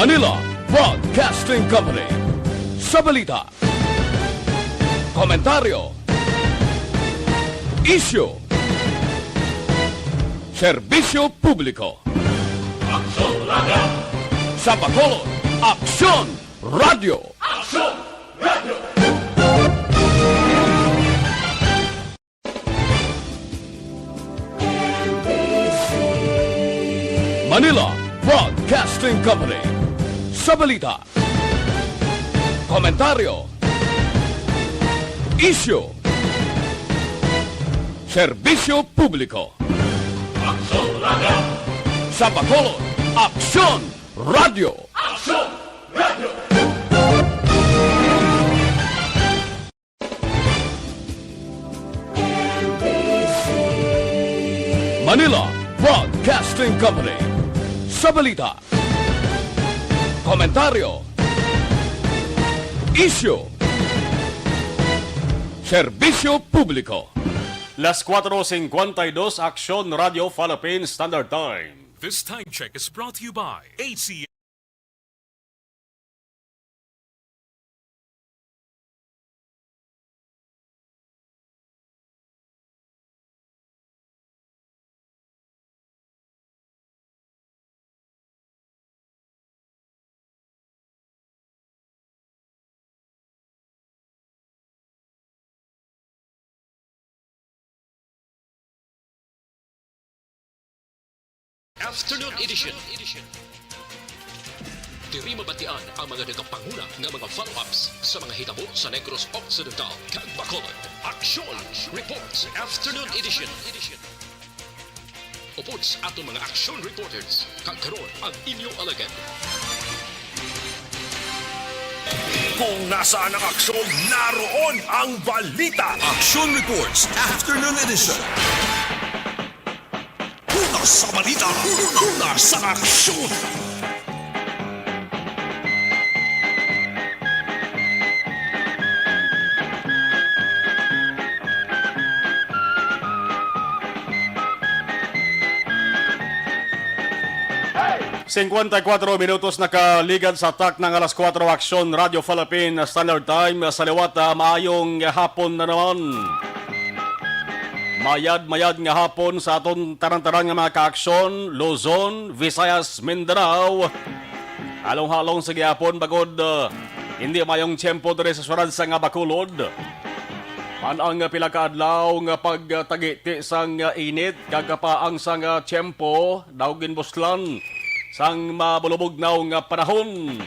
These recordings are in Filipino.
Manila Broadcasting Company. Sa balita, komentaryo, isyu, serbisyo publiko. Aksyon Radio! Sa Bacolod, Aksyon Radio! Aksyon Radio! Manila Broadcasting Company. Sa balita, komentaryo, isyu, serbisyo publiko. Aksyon Radio! Sa Bacolod, Aksyon Radio! Aksyon Radio! Manila Broadcasting Company. Sa balita, komentaryo, isyu, serbisyo publiko. Las 4:52, Aksyon Radio Philippines Standard Time. This time check is brought to you by ACM. Afternoon Edition. Diri mabatian ang mga nagapanguna ng mga follow-ups sa mga hitabo sa Negros Occidental kag Bacolod. Action Reports Afternoon Edition. Upots ato mga action reporters kag karon ang inyong alagad. Kung nasaan ang aksyon, naroon ang balita. Action Reports Afternoon Edition. Una sa balita, una sa aksyon. Hey! 54 minutos nakaligad sa tak ng alas 4 Aksyon Radio Philippines Standard Time. Sa liwat, maayong hapon na naman. Mayad nga hapon sa atong taran-taran nga mga kaaksyon, Luzon, Visayas, Mindanao. Halong-halong sa gihapon bagod hindi mayong tiyempo diri sa syudad sa nga Bacolod. Man ang pila ka adlaw nga pagtagiti sang init kagapaang sang tiyempo daw ginbuslan sang mabulubugnaw nga panahon.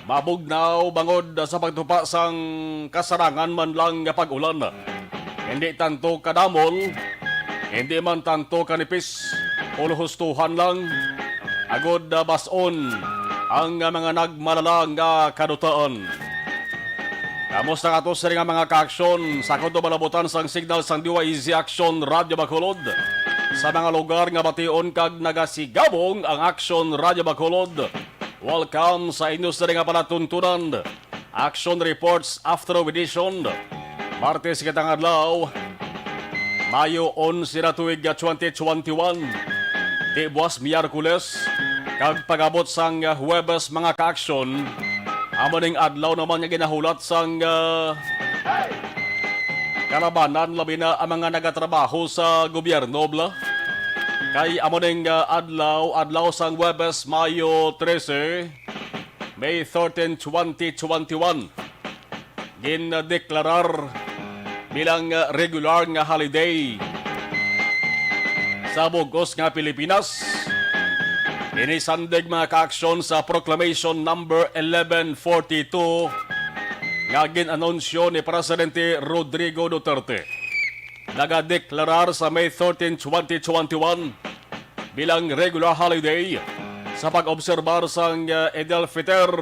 Mabugnaw bangod sa pagtupa sang kasarangan man lang nga pag-ulan. Hindi tanto kadamol, hindi man tanto kanipis, uluhustuhan lang, agod bason ang mga nagmalalang kadutaan. Kamusta nga to sa mga kaaksyon sa kundo malabutan sang signal sang Diwa Easy Action Radio Bacolod. Sa mga lugar nga bation kag nagasigabong ang Action Radio Bacolod. Welcome sa inyo sa nga palatuntunan. Action Reports Afternoon Edition. Martes kitang adlaw, Mayo 11 na tuig 2021. Di buwas Miyerkules, kag pagabot sang Huwebes mga kaaksyon, amoning adlaw naman nga ginahulat sang kalabanan labi na ang mga nagatrabaho sa gobyerno bla. Kay amoning adlaw sang Huwebes Mayo 13, May 13, 2021. Gindeklarar bilang regular nga holiday sa bugos nga Pilipinas. Inisandig mga kaaksyon sa Proclamation number 1142 nga gin-anunsyo ni Presidente Rodrigo Duterte. Nagadeklarar sa May 13, 2021 bilang regular holiday sa pag-obserbar sang Eid al-Fitr,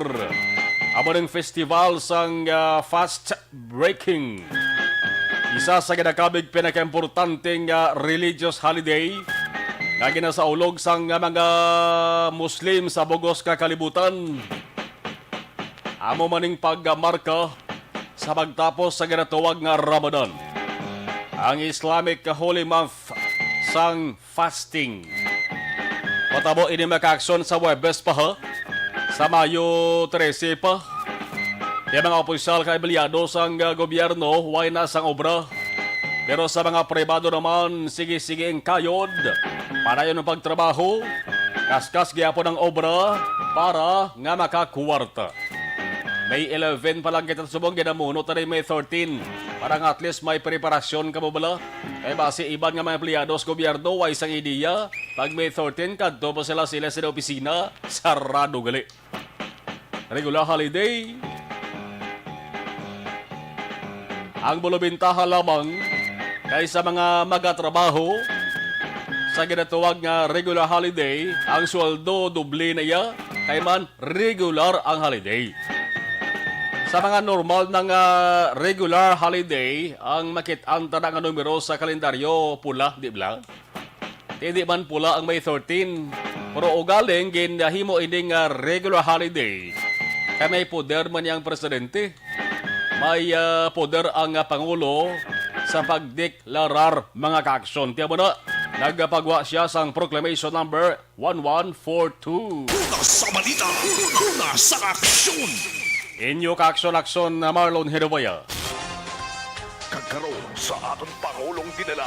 amoning festival sang fast breaking. Isa sa ginakabig pinakaimportanteng religious holiday na ginasaulog sang mga Muslim sa bugos kakalibutan. Amo maning pagmarka sa pagtapos sa ginatawag nga Ramadan, ang Islamic Holy Month sang fasting. Patabo ini makaaksyon sa Huwebes pa ha. Sa Mayo 13 pa, yung mga opisyal kay Bilyado sa gobyerno, way na sang obra. Pero sa mga pribado naman, sige-sige ang kayod para yun ang pagtrabaho. Kaskas gyapon ang obra para nga makakuwarta. May 11 pa lang kita subong ginamuno tayo May 13. Parang at least may preparasyon ka mo bala. Eh base iban nga mga empleyado sa gobyerno, way isang ideya. Pag May 13, kadto pa sila sa opisina, sarado gali. Regular holiday. Ang bulubintahan lamang kaysa mga magatrabaho sa ginatuwag nga regular holiday, ang sweldo doble na iya, kay man regular ang holiday. Sa mga normal ng regular holiday, ang makitanta na nga numero sa kalendaryo pula, di ba? Hindi man pula ang May 13. Pero ugaling, ginahimo ining regular holiday. Kaya may poder man yung presidente. May poder ang Pangulo sa pagdeklarar mga kaaksyon. Tiyan mo na, nagpagwa siya sa Proclamation number 1142. Una sa balita, una sa aksyon. Inyo kaaksyon-aksyon na Marlon Hirabaya. Kagkaroon sa aton Pangulong dinala.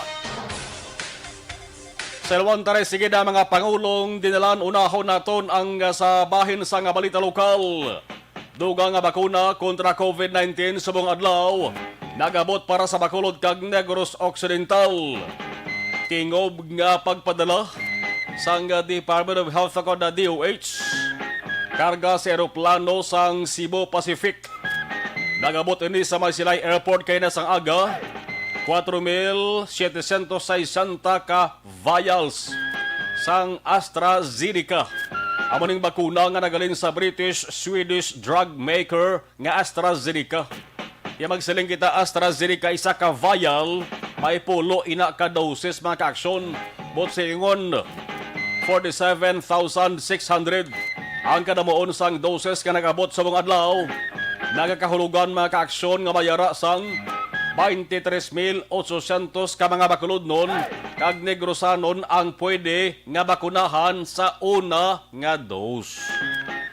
Sa Ilwantare, sige na mga Pangulong dinalan, unahon naton ang sa bahin sa nga balita lokal. Dugang nga bakuna kontra COVID-19 sa buong adlaw, nagabot para sa Bacolod kag Negros Occidental. Tingob nga pagpadala sa Department of Health ako na DOH. Karga sa aeroplano sang Cebu Pacific. Nagabot ini sa Masilay Airport kay nasang aga, 4,760 ka vials sang AstraZeneca. Amoning bakuna nga nagalin sa British-Swedish drug maker nga AstraZeneca. Yung magsiling kita AstraZeneca isa ka vial, may pulo ina ka doses mga kaaksyon. Bot sa ingon, 47,600 ang kadamoon sang doses nga nagabot sa mga adlaw. Nagakahulugan mga kaaksyon nga mayara sang 23,800 ka mga bakulod nun, kag Negrosanon ang pwede nga bakunahan sa una nga dose.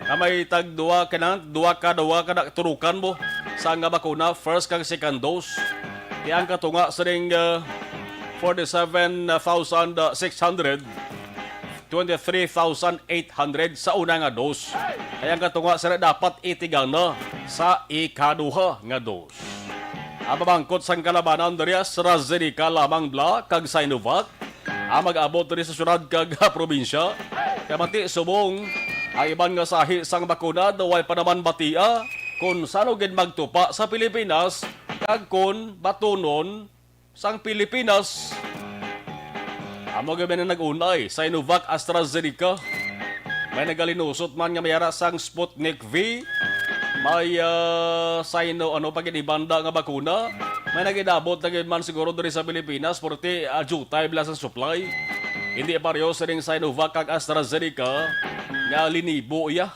Na may tag duwa ka na turukan mo sa nga bakuna, first kag second dose. Kaya ang katunga sa ring 47,600, 23,800 sa una nga dose. Kaya ang katunga sa dapat itigang na sa ikaduha nga dose. Ang mabangkot sang kalabanan diri AstraZeneca lamang bla kag Sinovac ang mag-abot diri sa syudad kag probinsya. Kaya mati subong ang iban nga sahi sang bakuna daway pa naman batia kung sano gid magtupa sa Pilipinas kag kun batunon sang Pilipinas. Amo gabi na nag-unay Sinovac AstraZeneca. May nagalinusot man nga mayara sang Sputnik V. May pagkinibanda nga bakuna. May nagidabot na man siguro diri sa Pilipinas porque jutay bila sa supply. Hindi pareho sa ring Sinovac kag AstraZeneca nga linibo iya.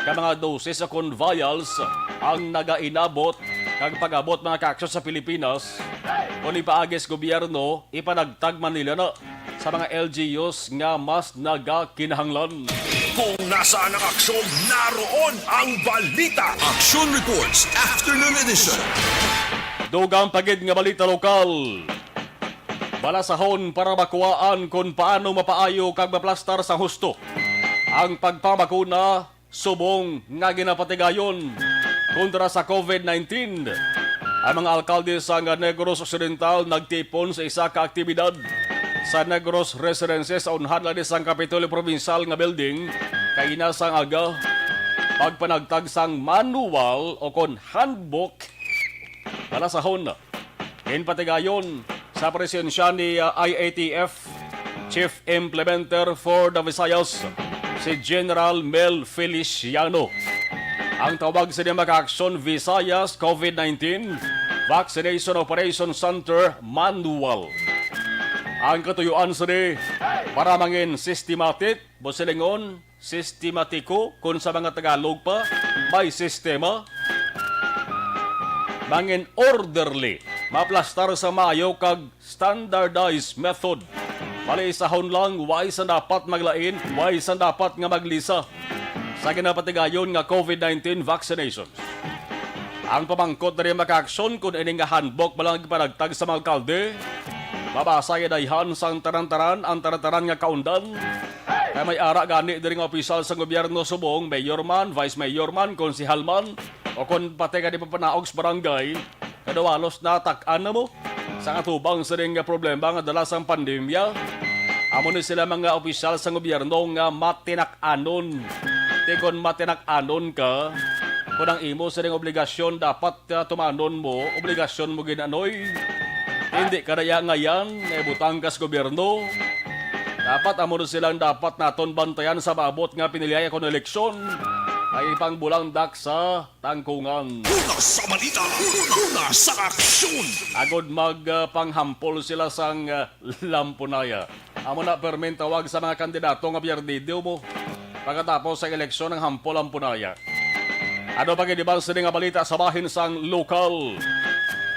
Ka mga doses sa vials ang nagainabot kag pag-abot mga kaaksyon sa Pilipinas. Kung ipaagis gobyerno, ipanagtag man nila na sa mga LGUs nga mas nagakinahanglan. Kung nasaan ang aksyon, naroon ang balita. Action Reports Afternoon Edition. Dugang pagid nga balita lokal. Balasahon para makuhaan kung paano mapaayo kag maplastar sa husto. Ang pagpabakuna subong nga ginapatigayon kontra sa COVID-19. Ang mga alkalde sa Negros Occidental nagtipon sa isa ka aktibidad sa Negros Residences sa unhan lang sang Kapitolyo Provincial nga building kay inasang aga pagpanagtag sang manual o kon handbook para sa hon. Inpatigayon sa presensya ni IATF Chief Implementer for the Visayas si General Mel Feliciano. Ang tawag sa niya maka-aksyon Visayas COVID-19 Vaccination Operation Center Manual. Ang katuyuan sa ni para mangin systematic, bosilingon, sistematiko, kung sa mga Tagalog pa, may sistema. Mangin orderly, maplastar sa maayo kag standardized method. Pali isahon lang, why sa dapat maglain, why sa dapat nga maglisa. sa ginapatigayon nga COVID-19 vaccinations. Ang pamangkot na rin makaaksyon kung ining nga handbook malang ipanagtag sa mga alkalde, mabasay dayhan sang taran-taran ang taran-taran nga kaundan. Kaya may ara gani diri nga opisyal sa gobyerno subong, mayor man, vice mayor man, konsihal man, o kung pati ka di papanaog sa barangay, kadawalos na tak-an na mo sa atubang sa ring nga problema nga dala sang pandemya. Amo ni sila mga opisyal sa gobyerno nga matinak-anon. Di kung matinak-anon ka, kung ang imo sa ring obligasyon dapat tumanon mo, obligasyon mo ginanoy. Hindi ka na ngayon, butang ka sa gobyerno. Dapat amo na silang dapat naton bantayan sa maabot nga pinilihay akong eleksyon ay pangbulandak sa tangkungan. Una sa balita, una sa aksyon. Agod magpanghampol sila sang lampunaya. Amo na permen tawag sa mga kandidato nga biyerdidio mo pagkatapos sa eleksyon ng hampol lampunaya. Ano pa kinibang sila nga balita sa bahin sang lokal?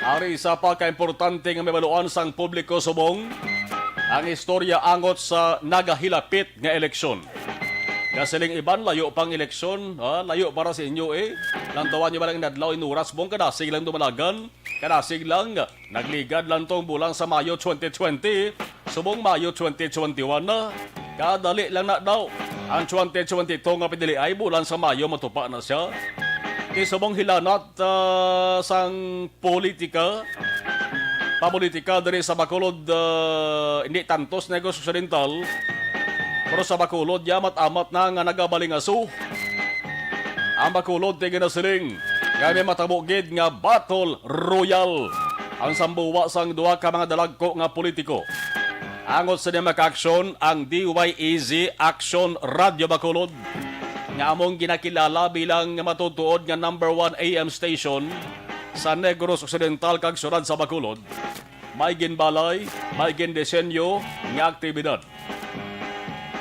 Ari isa pa ka-importante nga mabaluan sang publiko subong ang istorya angot sa nagahilapit nga eleksyon. Kasiling iban, layo pang eleksyon, layo para sa inyo Lantawan nyo ba lang inadlaw inuras mong kadasig lang dumalagan, kadasig lang nagligad lang tong bulang sa Mayo 2020, subong Mayo 2021 na, kadali lang na daw. Ang 2022 nga pinili ay bulan sa Mayo matupa na siya. Kisubong hilanat sang politika, papolitika dari sa Bacolod, hindi tantos negosyo occidental, pero sa Bacolod yamat-amat na nga nagabalingaso. Ang Bacolod tingin na siling, kami matabugid nga battle royal ang sambuwa sang duha ka mga dalagko nga politiko. Angot sa niya maka-aksyon ang DYEZ Action Radio Bacolod nga among ginakilala bilang matutuod nga number 1 AM station sa Negros Occidental kag syudad sa Bacolod. May ginbalay, may gindesenyo nga aktibidad.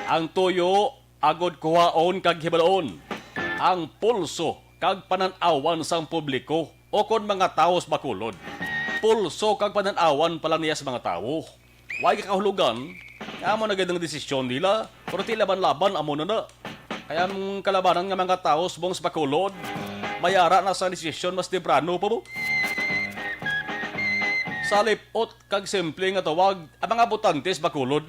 Ang tuyo agod kuhaon kag hibalaon ang pulso kag pananawan sang publiko o kon mga tao sa Bacolod. Pulso kag pananawan pala niya sa mga tao. Way kakahulugan, amo na gandang desisyon nila, pero ti laban-laban amo na. Kaya ang kalabanan ng mga tao subong sa Bacolod, mayara na sa desisyon mas temprano pa mo. Sa lipot kag simple nga tawag, ang mga botantes Bacolod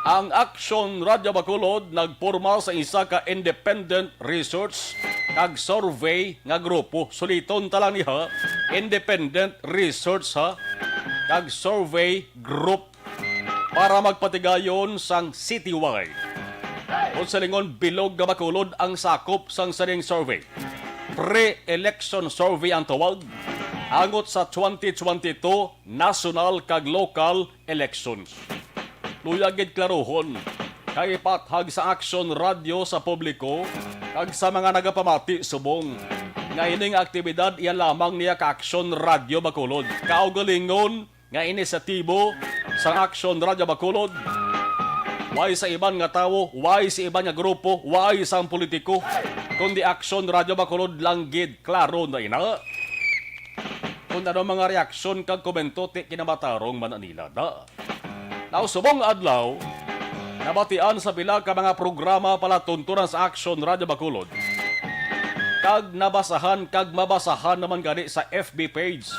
Ang Action Radio Bacolod nagporma sa isa ka independent research kag survey nga grupo. Suliton talang niya, independent research kag survey group para magpatigayon sang citywide. Kung sa lingon, bilog nga Bacolod ang sakop sang saring survey. Pre-election survey ang tawag. Angot sa 2022 national kag local elections. Luyagid klarohon, kay pathag sa Action Radio sa publiko kag sa mga nagapamati subong. Nga ining aktibidad iyan lamang niya ka Action Radio Bacolod. Kaugalingon nga inisyatibo sa Action Radio Bacolod. Why sa iban nga tao, why sa iban nga grupo, why sa politiko, kundi Action Radio Bacolod lang gid klaro na ina. Kung ano mga reaksyon kag komento ti kinamatarong mananila na. Now, subong adlaw, nabatian sa pila ka mga programa pala tuntunan sa Action Radio Bacolod. Kag nabasahan kag mabasahan naman gani sa FB page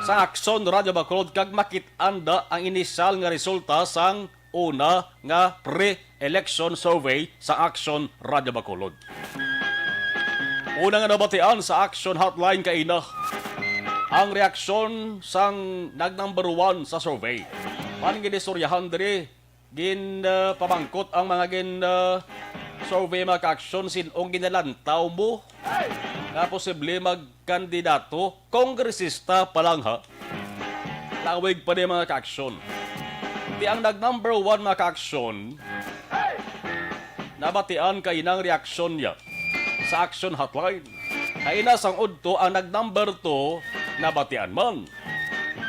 sa Action Radio Bacolod kag makit-anda ang inisyal nga resulta sang una nga pre-election survey sa Action Radio Bacolod. Una nga nabatian sa Action Hotline kaina ang reaksyon sang nag-number 1 sa survey. Paano ginistoryahan diri? Pamangkot ang mga survey mga ka-aksyon sinong ginalantaw mo na posible magkandidato, kongresista pa lang Lawig pa din mga ka-aksyon. Di ang nag-number 1 mga ka-aksyon, nabatian kainang reaksyon niya sa Action Hotline. Kaina sang udto ang nag-number 2, nabatian man.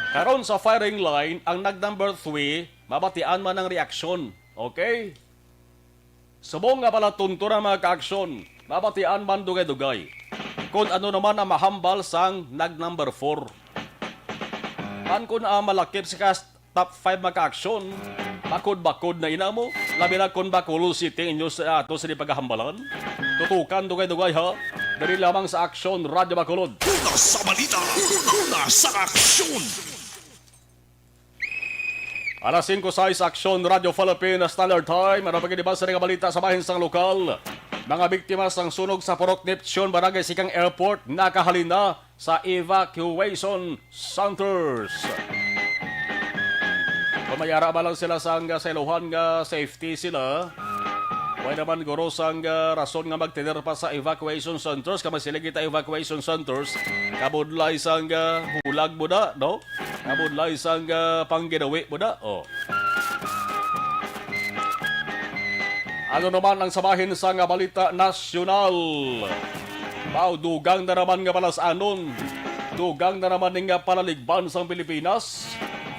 Karon sa firing line, ang nag-number 3, mabatian man ang reaksyon. Okay? Subong nga pala tunturan mga ka-aksyon, mabatian man dugay-dugay. Kung ano naman ang mahambal sang nag-number 4. Kung malakip sa top 5 mga ka-aksyon, bakod-bakod na ina mo, Labi na kung Bacolod City inyo sa ato sa di paghahambalan. Tutukan dugay-dugay ha. Dari lamang sa Aksyon Radyo Bacolod. Una sa balita, una sa aksyon. Alas 5:06 Aksyon Radio Philippines Standard Time. Ano pagkidibasa ng balita sa bahin sang lokal? Mga biktima sang sunog sa Purok Neptune, Barangay Sikang Airport, nakahalin na sa evacuation centers. Pumayara ba lang sila sang sa iluhan nga safety sila? Way naman guro sang rason nga magtiner pa sa evacuation centers. Kamay sila kita evacuation centers. Kabudlay sang hulag mo na, no? Kabudlay sang pangginawi mo na, oh. Ano naman ang sabahin sa nga balita nasyonal? Dugang na naman nga pala sa anon. Dugang na naman nga palaligban sa Pilipinas.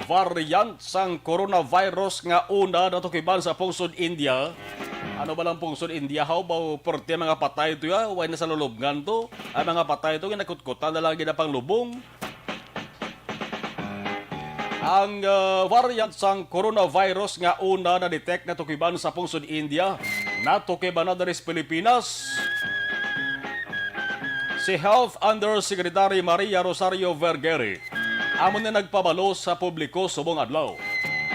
Variant sang coronavirus nga una natukiban sa pungsod India. Ano ba lang pungsod India? How ba porte mga patay ito ya? Huwag na sa lulubngan to. Ang mga patay ito, ginakutkutan na lang ginapang lubong. Ang variant sang coronavirus nga una na detect na tukiban sa pungsod India, natukiban na dari sa Pilipinas. Si Health Undersecretary Maria Rosario Vergere amon na nagpabalo sa publiko subong adlaw.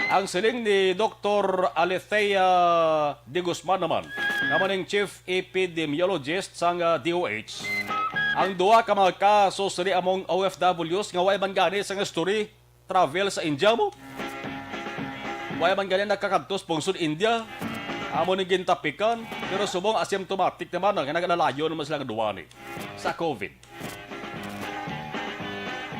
Ang siling ni Dr. Alethea de Guzman naman, naman ang Chief Epidemiologist sang DOH. Ang duha ka mga kaso sili among OFWs nga way man gani sang story travel sa India mo. Way man gani nakakadtos pungsod India. Amon ni gintapikan pero subong asymptomatic naman nga nagalalayo naman sila nga duwa ni sa COVID.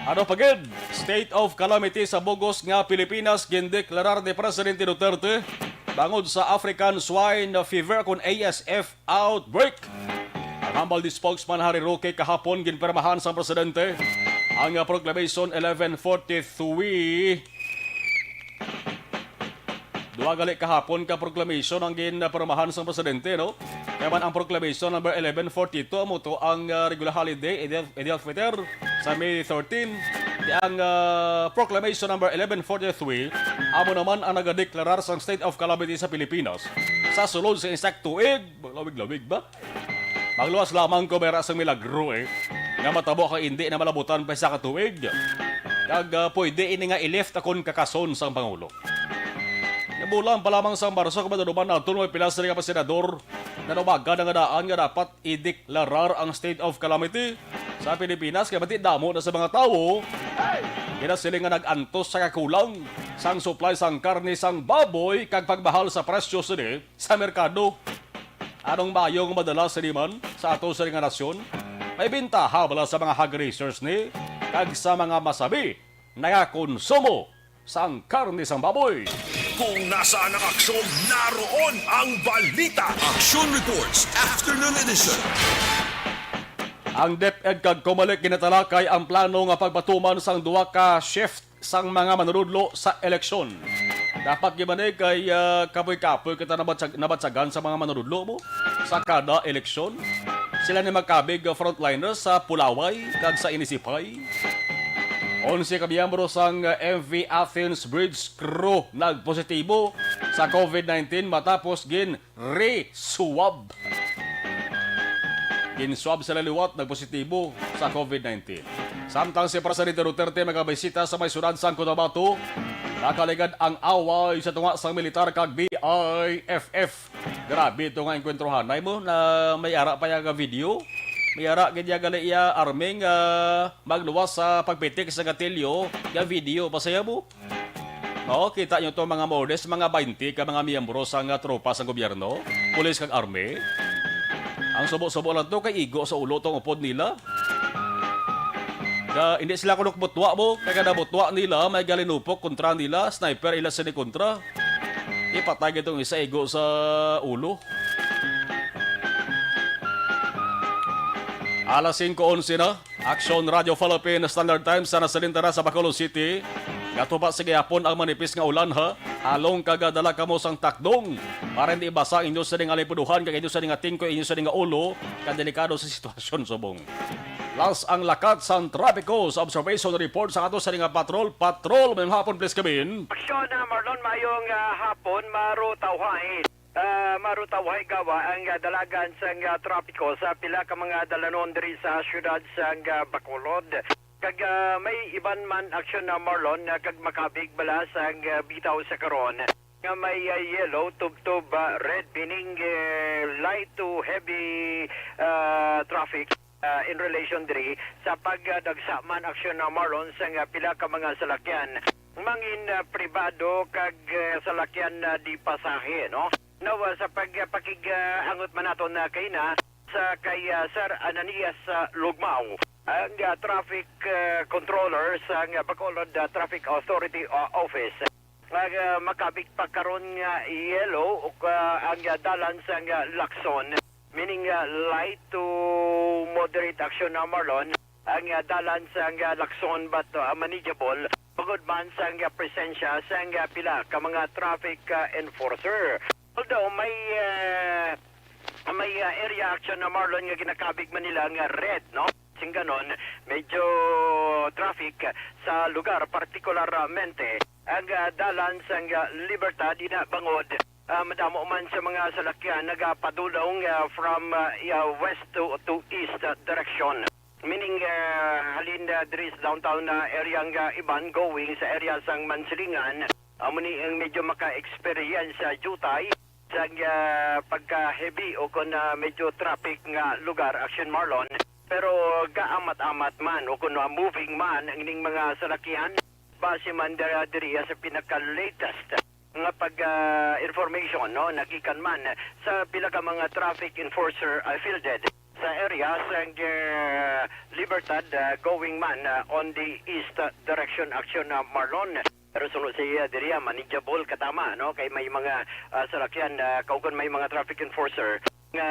Ano pagid? State of calamity sa bugos nga Pilipinas gindeklarar ni Presidente Duterte bangod sa African Swine Fever kung ASF outbreak. Ang humble spokesman Harry Roque kahapon ginpermahan sa Presidente ang Proclamation 1143. Duwa gali kahapon ka proclamation ang ginpermahan sa Presidente, no? Kaya man ang Proclamation number 1142 mo to ang regular holiday Eid al-Fitr sa May 13. Ang Proclamation number 1143 amo naman ang nagadeklarar sa state of calamity sa Pilipinas. Sa sulod sa insect tuig, lawig-lawig ba? Magluwas lamang ko mera sang milagro nga matabo ka hindi na malabutan pa sa katuig. Kag pwede ini nga i-lift akon kakason sang Pangulo. Nabulang pa lamang sa Marso kamaduduman na tunay pilas na nga senador na numaga na nga daan nga dapat i-deklarar ang state of calamity sa Pilipinas kaya mati damo na sa mga tao. Kaya sila nga nag-antos sa kakulang sang supply sang karne sang baboy kag pagmahal sa presyo sila sa merkado. Anong mayong madala sa liman sa ato sa nga nasyon? May bintaha bala sa mga hog raisers ni kag sa mga masabi na konsumo sang karne sang baboy. Kung nasaan ang aksyon, naroon ang balita. Action Reports Afternoon Edition. Ang DepEd kag Comelec ginatalakay ang plano nga pagbatuman sang duha ka shift sang mga manunudlo sa eleksyon. Dapat gimanay kay kapoy-kapoy kita nabatsagan sa mga manunudlo mo sa kada eleksyon. Sila ni magkabig frontliners sa Pulaway kag sa Inisipay. 11 ka miyembro sang MV Athens Bridge crew nagpositibo sa COVID-19 matapos gin-re-swab. Gin-swab sila liwat nagpositibo sa COVID-19. Samtang si Presidente Duterte magabisita sa may sunad sang Cotabato, nakaligad ang away sa tunga sang militar kag BIFF. Grabe ito nga enkwentruhan. Ay mo na may ara pa yung video. May ara ganyan gali iya arming magluwas sa pagpitik sa gatilyo. Yung video, pasaya mo. No, kita nyo to mga mordes, mga 20 ka mga miyembro sa tropa sa gobyerno, pulis kag army. Ang subo-subo lang to kay igo sa ulo tong upod nila. Hindi sila kunok butwa mo, kaya kada butwa nila may galinupok kontra nila, sniper ila sini kontra. Ipatay itong isa igo sa ulo. Alas 5:11 na, Action Radio Philippines Standard Time sa nasalintara sa Bacolod City. Gatupa sa gihapon ang manipis nga ulan ha. Along kagadala kamo sang takdong para hindi ibasa inyo sa ning alipuduhan kag inyo sa ning tingko inyo sa ning ulo kag delikado sa sitwasyon subong. Las ang lakat sang trapiko sa observation report sa ato sa ning patrol mayong hapon please kamin. Aksyon na Marlon mayong hapon maro tawhain. marutawhay gawa ang dalagan sa trapiko sa pila ka mga dalanon diri sa syudad sa Bacolod. Kag may iban man aksyon na Marlon kag makabig bala sa bitaw sa karon nga may yellow tubtub red meaning light to heavy traffic in relation diri sa pagdagsa man aksyon na Marlon sa pila ka mga salakyan mangin pribado kag salakyan di pasahe no. Now, sa pagpakigangot man nato na kay na sa kay Sir Ananias Lugmao, ang traffic controller sa Bacolod Traffic Authority Office. Makabig pa karon nga yellow ang dalan sa Lacson, meaning light to moderate action na Marlon, ang dalan sa Lacson but manageable. Pagod man sa presensya sa pila ka mga traffic enforcer. Although may area action na Marlon nga ginakabig man nila nga red, no? Sing ganon, medyo traffic sa lugar, partikularmente ang dalan sa Libertad ina bangod. Madamo man sa mga salakyan nagapadulong from west to east direction. Meaning halin diri sa downtown area nga iban going sa area sang Mansilingan. Muni ang medyo maka-experience sa jutay sa pagka-heavy o kung medyo traffic nga lugar, Action Marlon. Pero gaamat-amat man o kung moving man ang ining mga salakyan, base man diri sa pinaka-latest nga pag-information, no, nagikan man sa pila ka mga traffic enforcer fielded sa area sa Libertad going man on the east direction Action Marlon. Pero sunod siya diriya manageable katama no kay may mga salakyan kaugon may mga traffic enforcer nga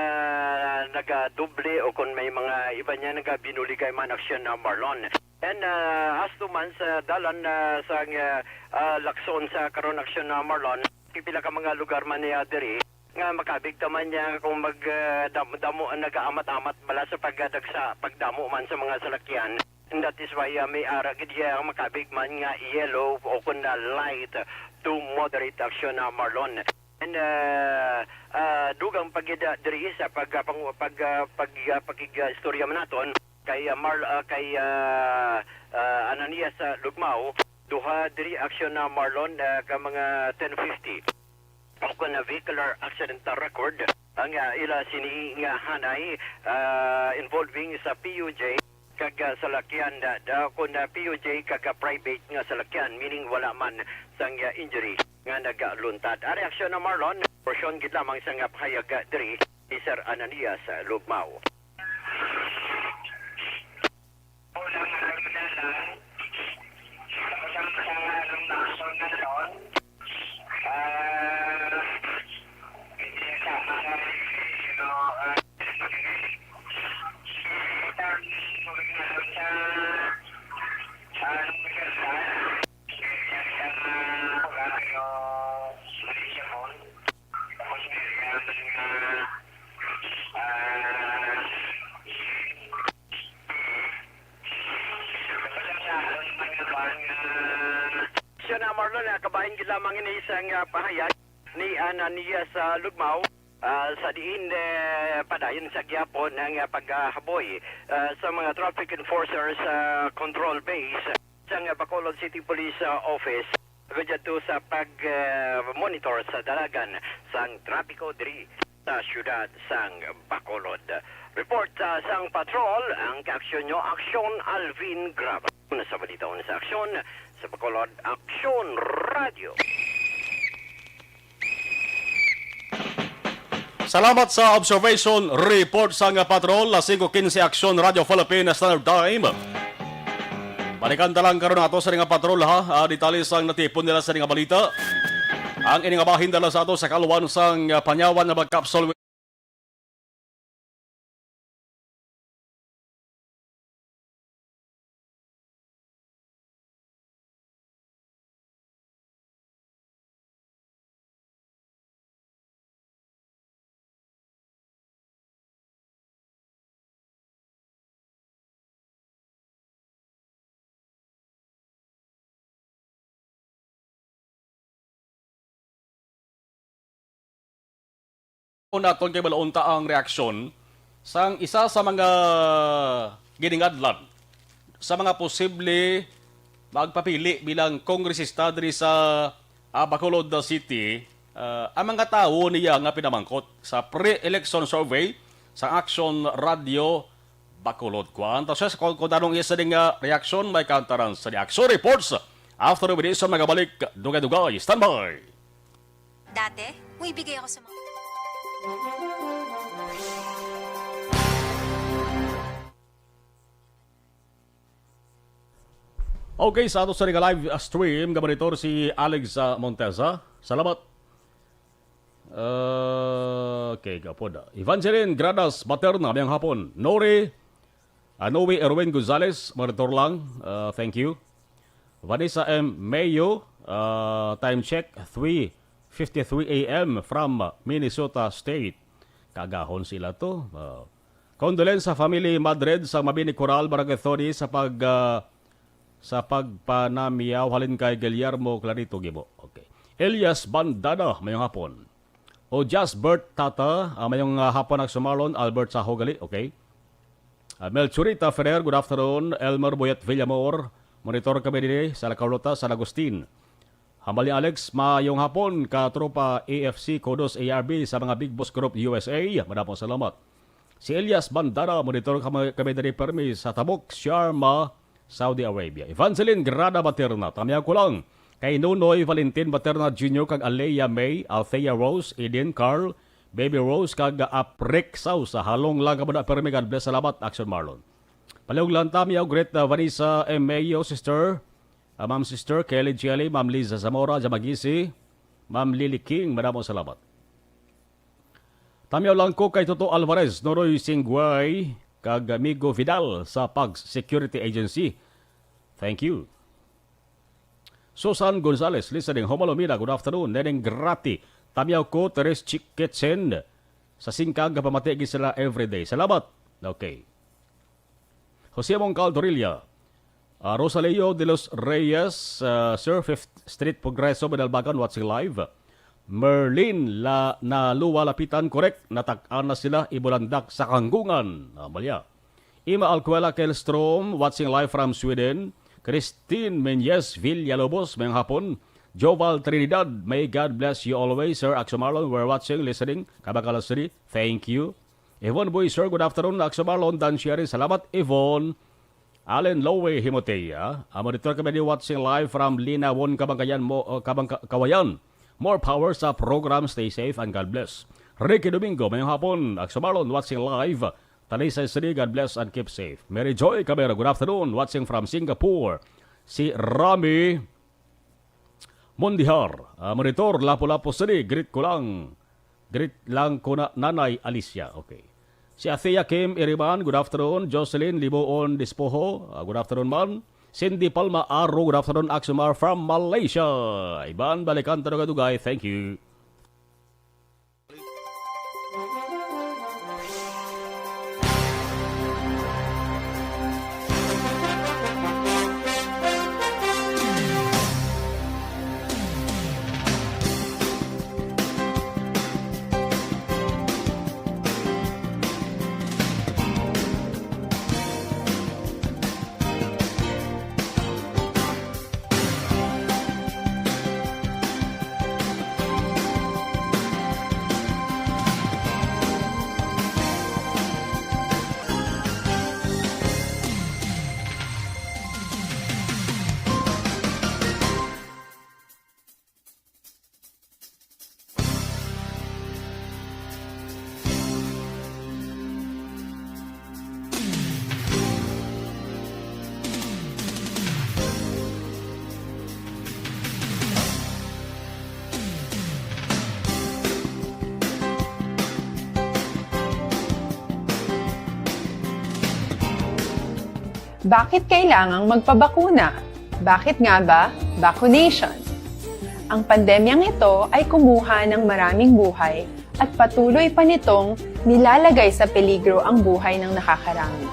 nagadoble o kun may mga iba niya nagabinuligay man Action Marlon. And as to man sa dalan sa Lacson sa karon Action Marlon, pipila ka mga lugar man niya diri nga makabig taman niya kung magdamo nagaamat-amat bala sa pagdamo man sa mga salakyan. And that is why may ara gid ang makabig man nga yellow o kun light to moderate action Marlon. And dugang pagida diri sa pagkig-istorya man naton kay Ananias Lugmao duha diri action Marlon ka mga 1050 o na vehicular accident record ang ila sini nga hanay involving sa PUJ kag salakyan kun PUJ kag private nga salakyan meaning wala man sang injury nga nagaluntad. Ang reaksyon na Marlon portion gid lamang sa nga pahayag diri ni Sir Ananias Lugmao. Marlon, kabahin gid lamang ini isang pahayag ni Ananias Lugmao sa diin padayon sa gyapon ng paghaboy sa mga traffic enforcers sa control base sa Bacolod City Police Office to sa pag-monitor sa dalagan sang trapiko diri sa syudad sang Bacolod. Report sang patrol ang kaaksyon nyo, Aksyon Alvin Graba. Una sa balita sa aksyon sa Bacolod Aksyon Radio. Salamat sa observation report sa patrol la 5:15 Aksyon Radio Philippines Standard Time. Balikan talang karon ato sa nga patrol ha, detalye sang natipon nila sa nga balita. Ang ining bahin dala sa ato sa kaluwan sang Panyawan na magkapsol naton kay balaunta ang reaksyon sang isa sa mga giningadlan sa mga posible magpapili bilang kongresista diri sa Bacolod City. Ang mga tao niya nga pinamangkot sa pre-election survey sa Action Radio Bacolod. Kuan ta sa kung tanong isa ding reaksyon may counteran sa Action Reports after the video magabalik dugay-dugay. Standby. Dati, may ibigay ako sa mga... Okay, sa ato sa live stream, gabanitor si Alex Monteza. Salamat. Okay, kapod. Evangeline Gradas Baterna, mayang hapon. Nori, Noe Erwin Gonzalez, monitor lang. Thank you. Vanessa M. Mayo, time check, 3:53 a.m. from Minnesota State. Kagahon sila to. Condolence sa family Madrid sa Mabini Coral, Barangay Thoni sa pagpanamiyaw halin kay Guillermo Clarito Gibo. Okay. Elias Bandada, mayong hapon. O Jasbert Tata, mayong hapon nagsumalon. Albert Sahogali, okay. Melchurita Ferrer, good afternoon. Elmer Boyet Villamor, monitor kami din sa La Carlota, San Agustin. Hambali Alex, mayong hapon ka tropa AFC Kodos ARB sa mga Big Boss Group USA. Madapong salamat. Si Elias Bandada, monitor kami din permi sa Tabuk, Sharma, Saudi Arabia. Evangeline Grada Baterna, tamiya ko lang. Kay Nunoy Valentin Baterna Jr. kag Alea May, Althea Rose, Eden Carl, Baby Rose kag Aprek Sau sa halong lang kabada permi. God bless, salamat. Action Marlon. Palihog lang tamiya, great Vanessa M. Mayo, sister. Ma'am sister Kelly Jelly, Ma'am Liza Zamora, Jamagisi, Ma'am Lily King, madamong salamat. Tamiyaw lang ko kay Toto Alvarez, Noroy Singguay, kag Amigo Vidal sa PAG Security Agency. Thank you. Susan Gonzalez, listening. Homalomina, good afternoon. Neneng Grati, tamiyaw ko, Teres Chiketsen, sa Singkag, kapamatigi sila everyday. Salamat. Okay. Jose Mongcal Dorilla, Rosalio de los Reyes, Sir 5th Street Progreso, Benalbagan, watching live. Merlin na luwalapitan, correct, natak-an na sila, ibulandak sa Kanggungan. Malya. Ima Alcuela Kelstrom, watching live from Sweden. Christine Menyes Villalobos, mayang hapon. Joval Trinidad, may God bless you always, Sir Axomarlon. We're watching, listening. Kabakalas City, thank you. Yvonne Boy, Sir, good afternoon. Axomarlon, Dan Sherry, salamat. Yvonne. Allen Lowe Himotea, monitor kami di watching live from Linawon, Kawayan. More power sa program. Stay safe and God bless. Ricky Domingo, mayong hapon. Aksumalon, watching live. Talisay City, God bless and keep safe. Mary Joy Cabero, good afternoon. Watching from Singapore. Si Rami Mondihar, monitor Lapu-Lapu City. Greet lang ko na Nanay Alicia. Okay. Si Athea Kim Iriman, good afternoon. Jocelyn Liboon Dispoho, good afternoon man. Cindy Palma Aro, good afternoon. Axumar from Malaysia. Iban Balikan Tarugadugay, thank you. Bakit kailangang magpabakuna? Bakit nga ba vaccination? Ang pandemyang ito ay kumuha ng maraming buhay at patuloy pa nitong nilalagay sa peligro ang buhay ng nakakarami.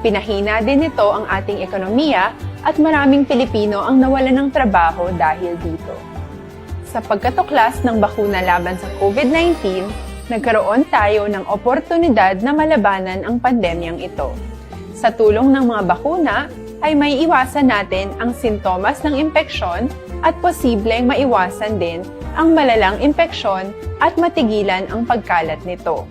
Pinahina din nito ang ating ekonomiya at maraming Pilipino ang nawalan ng trabaho dahil dito. Sa pagkatuklas ng bakuna laban sa COVID-19, nagkaroon tayo ng oportunidad na malabanan ang pandemyang ito. Sa tulong ng mga bakuna, ay may iwasan natin ang sintomas ng impeksyon at posibleng maiwasan din ang malalang impeksyon at matigilan ang pagkalat nito.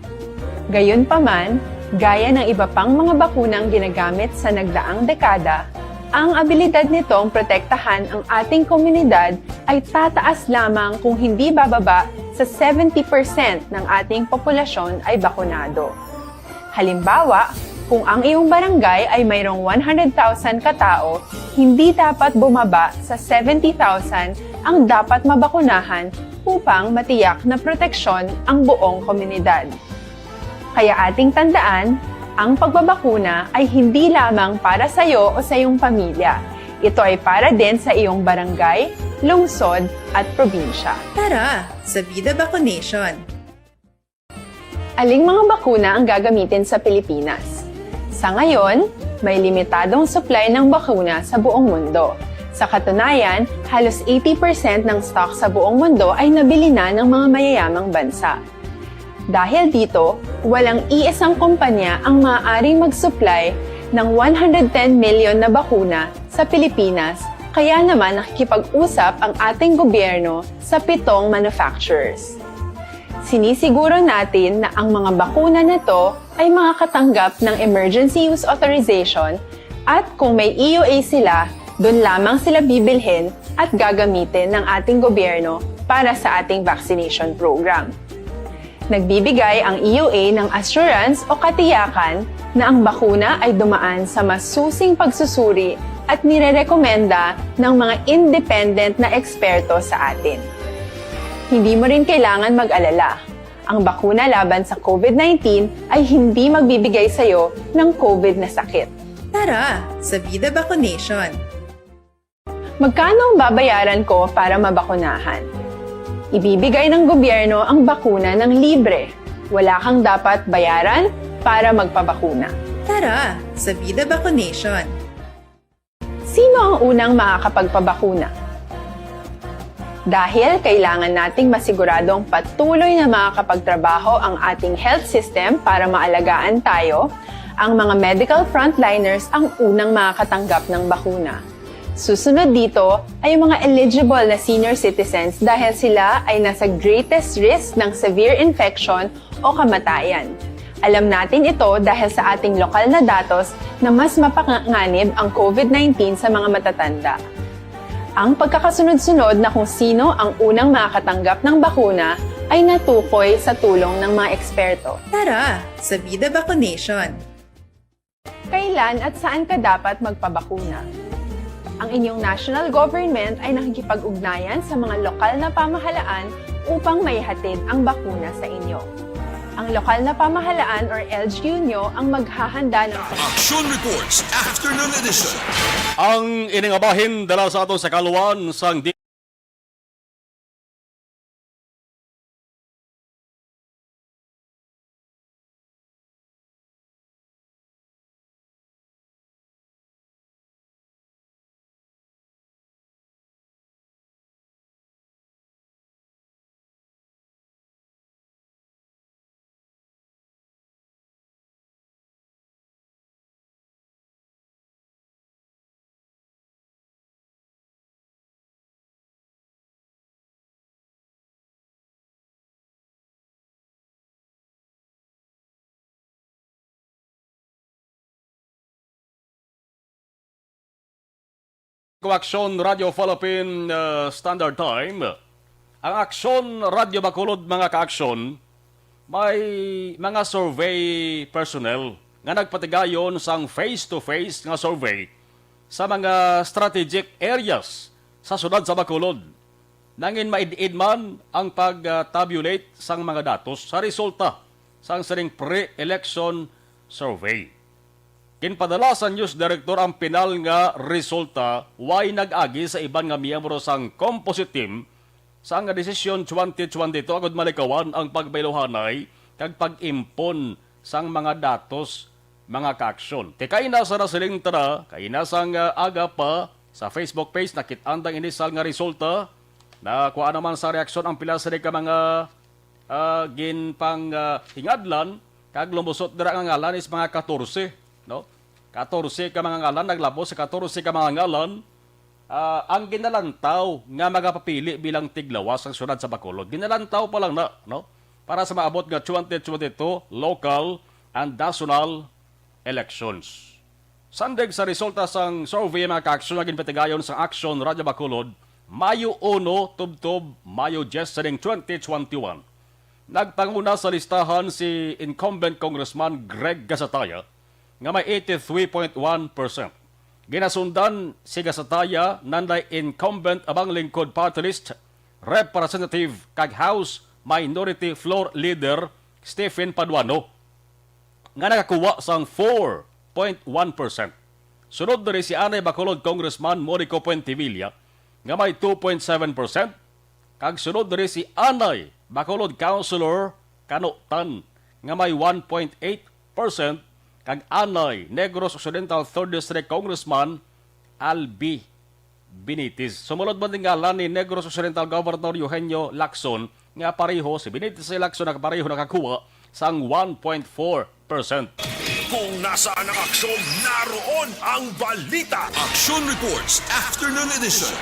Gayunpaman, gaya ng iba pang mga bakunang ginagamit sa nagdaang dekada, ang abilidad nitong protektahan ang ating komunidad ay tataas lamang kung hindi bababa sa 70% ng ating populasyon ay bakunado. Halimbawa, kung ang iyong barangay ay mayroong 100,000 katao, hindi dapat bumaba sa 70,000 ang dapat mabakunahan upang matiyak na proteksyon ang buong komunidad. Kaya ating tandaan, ang pagbabakuna ay hindi lamang para sa iyo o sa iyong pamilya. Ito ay para din sa iyong barangay, lungsod at probinsya. Tara, sa Vida Vaccination! Aling mga bakuna ang gagamitin sa Pilipinas? Sa ngayon, may limitadong supply ng bakuna sa buong mundo. Sa katunayan, halos 80% ng stock sa buong mundo ay nabili na ng mga mayayamang bansa. Dahil dito, walang iisang kumpanya ang maaaring mag-supply ng 110 million na bakuna sa Pilipinas, kaya naman nakikipag-usap ang ating gobyerno sa 7 manufacturers. Sinisiguro natin na ang mga bakuna na to ay makakatanggap ng Emergency Use Authorization at kung may EUA sila, doon lamang sila bibilhin at gagamitin ng ating gobyerno para sa ating vaccination program. Nagbibigay ang EUA ng assurance o katiyakan na ang bakuna ay dumaan sa masusing pagsusuri at nirerekomenda ng mga independent na eksperto sa atin. Hindi mo rin kailangan mag-alala. Ang bakuna laban sa COVID-19 ay hindi magbibigay sa iyo ng COVID na sakit. Tara, sa Vida Vaccination! Magkano ang babayaran ko para mabakunahan? Ibibigay ng gobyerno ang bakuna ng libre. Wala kang dapat bayaran para magpabakuna. Tara, sa Vida Vaccination! Sino ang unang makakapagpabakuna? Dahil kailangan nating masiguradong patuloy na makakapagtrabaho ang ating health system para maalagaan tayo, ang mga medical frontliners ang unang makakatanggap ng bakuna. Susunod dito ay yung mga eligible na senior citizens dahil sila ay nasa greatest risk ng severe infection o kamatayan. Alam natin ito dahil sa ating lokal na datos na mas mapanganib ang COVID-19 sa mga matatanda. Ang pagkakasunod-sunod na kung sino ang unang makakatanggap ng bakuna ay natukoy sa tulong ng mga eksperto. Tara, sa Vida Vaccination! Kailan at saan ka dapat magpabakuna? Ang inyong national government ay nakikipag-ugnayan sa mga lokal na pamahalaan upang maihatid ang bakuna sa inyo. Ang lokal na pamahalaan or LGU nyo ang maghahanda ng Action Reports Afternoon Edition. Ang iningabahin dala sa aton sa kaluan sang di Action Radio Philippine Standard Time. Ang Action Radio Bacolod mga ka-aksyon, may mga survey personnel nga nagpatigayon sang face-to-face nga survey sa mga strategic areas sa syudad sa Bacolod. Nangin maid-id man ang pag-tabulate sang mga datos sa resulta sang sining pre-election survey. Kinpadala sa News Director ang pinal nga resulta way nag-agi sa iban nga miyembro sang composite team sa nga desisyon 2022 agud malikawan ang pagbaylohanay kag pag-impon sang mga datos mga ka-aksyon. Tikay na sa nasiling tara, kay na sang aga pa sa Facebook page nakit-andang inisal nga resulta na kuha naman sa reaksyon ang pila sa ka mga ginpang hingadlan kag lumusot dira nga ngalan is mga 14, no? 14 ka mga ngalan naglabos sa 14 ka mga ngalan. Ang ginalantaw nga magapapili bilang tiglawas ang syudad sa Bacolod. Ginalantaw pa lang na, no? Para sa maabot nga 2022 local and national elections. Sandig sa resulta sang survey mga ka-aksyon na ginpatigayon sa Action Radyo Bacolod, Mayo 1 tubtob Mayo 10 sa 2021. Nagpanguna sa listahan si incumbent Congressman Greg Gasataya nga may 83.1%. Ginasundan si Gasataya nanday incumbent abang lingkod party list Representative kag House Minority Floor Leader Stephen Paduano nga nakakuha sang 4.1%. Sunod na rin si Anay Bacolod Congressman Monico Puentevilla nga may 2.7%. Kag sunod na rin si Anay Bacolod Councilor Kanutan nga may 1.8%. Kag Anay Negros Occidental 3rd District Congressman Albi Benitez. Sumunod man din ngalan ni Negros Occidental Governor Eugenio Lacson nga pareho si Benitez si Lacson na pareho nakakuha sang 1.4%. Kung nasaan ang aksyon, naroon ang balita. Action Reports Afternoon Edition.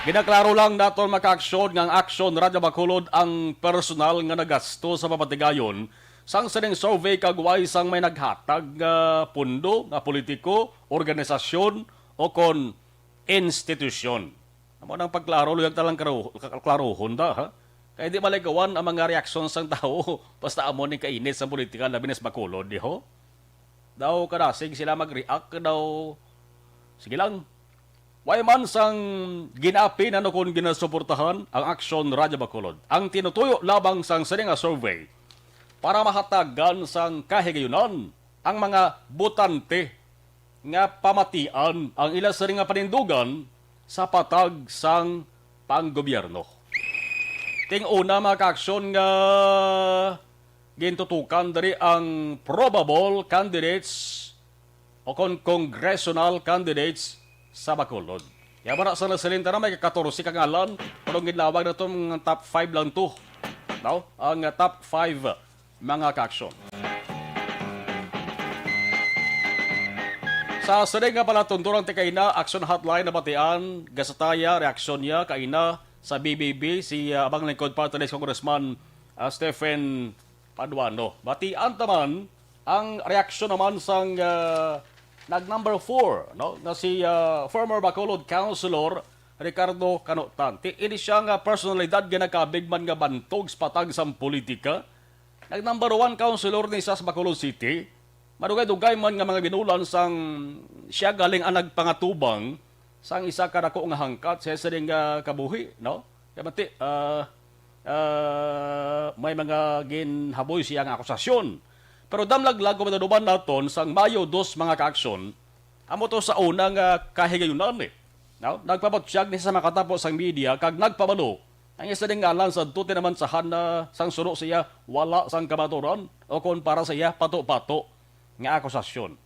Ginaklaro lang naton maka-aksyon ng Action Radyo Bacolod ang personal nga nagasto sa papatigayon sang sining survey kagway sang may naghatag pundo nga politiko, organisasyon o kon institusyon. Amo nang pagklaro luyag talang klarohon da ha. Kaya di malagawan ang mga reaksyon sang tao basta amo ni kainit sa politika labi na sa Bacolod di ho. Daw kadasig sila mag-react daw. Sige lang. Way man sang ginapi na kon ginasuportahan ang Action Radyo Bacolod. Ang tinutuyo labang sang sining survey para mahatagan sang kahigayunan ang mga botante nga pamatian ang ila sa nga panindugan sa patag sang panggobyerno. Ting una mga ka-aksyon nga gintutukan dari ang probable candidates o congressional candidates sa Bacolod. Yabara sa nasalinta na may 14 kangalan, pero ginlawag na itong top 5 lang to. No? Ang top 5 mga ka-aksyon. Sa sining nga pala tunturang ti kaina, action hotline na batian, Gasataya, reaksyon niya, kaina sa BBB, si abang lingkod party list Congressman Stephen Paduano. Batian taman, ang reaksyon naman sang nag-number 4, no? Na si former Bacolod Councilor Ricardo Canutan. Ini siya nga personalidad nga nagkabigman nga bantog sa patag sang politika. Nag-number 1 councilor ni Sas Bacolod City. Madugay-dugay man nga mga ginulan sang siya galing ang nagpangatubang sang isa ka dako nga hangkat sa sining kabuhi, no? Kaya mati, may mga ginhaboy siya nga akusasyon. Pero damlaglag ko mataduban naton sang Mayo 2 mga ka-aksyon, amo to sa unang kahigayunan eh. No? Nagpapatyag ni sa makatapos sang media kag nagpabalo ang isa ding ngalan sa tuti naman sa hana sang suno siya wala sang kamaturan o kon para sa iya pato-pato nga akusasyon.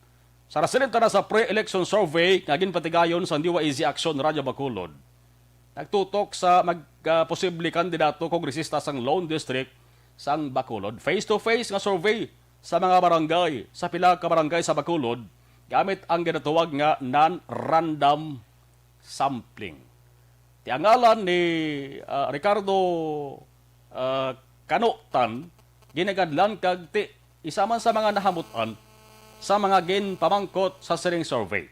Sa rasilita na sa pre-election survey nga ginpatigayon sa Ndiwa Easy Action Radyo Bacolod, nagtutok sa magposible kandidato kongresista sang Lone District sang Bacolod. Face-to-face nga survey sa mga barangay, sa pila ka barangay sa Bacolod, gamit ang ginatuwag nga non-random sampling. Ti angalan ni Ricardo Canutan, ginagadlan kag ti isa man sa mga nahamutan sa mga ginpamangkot sa sining survey.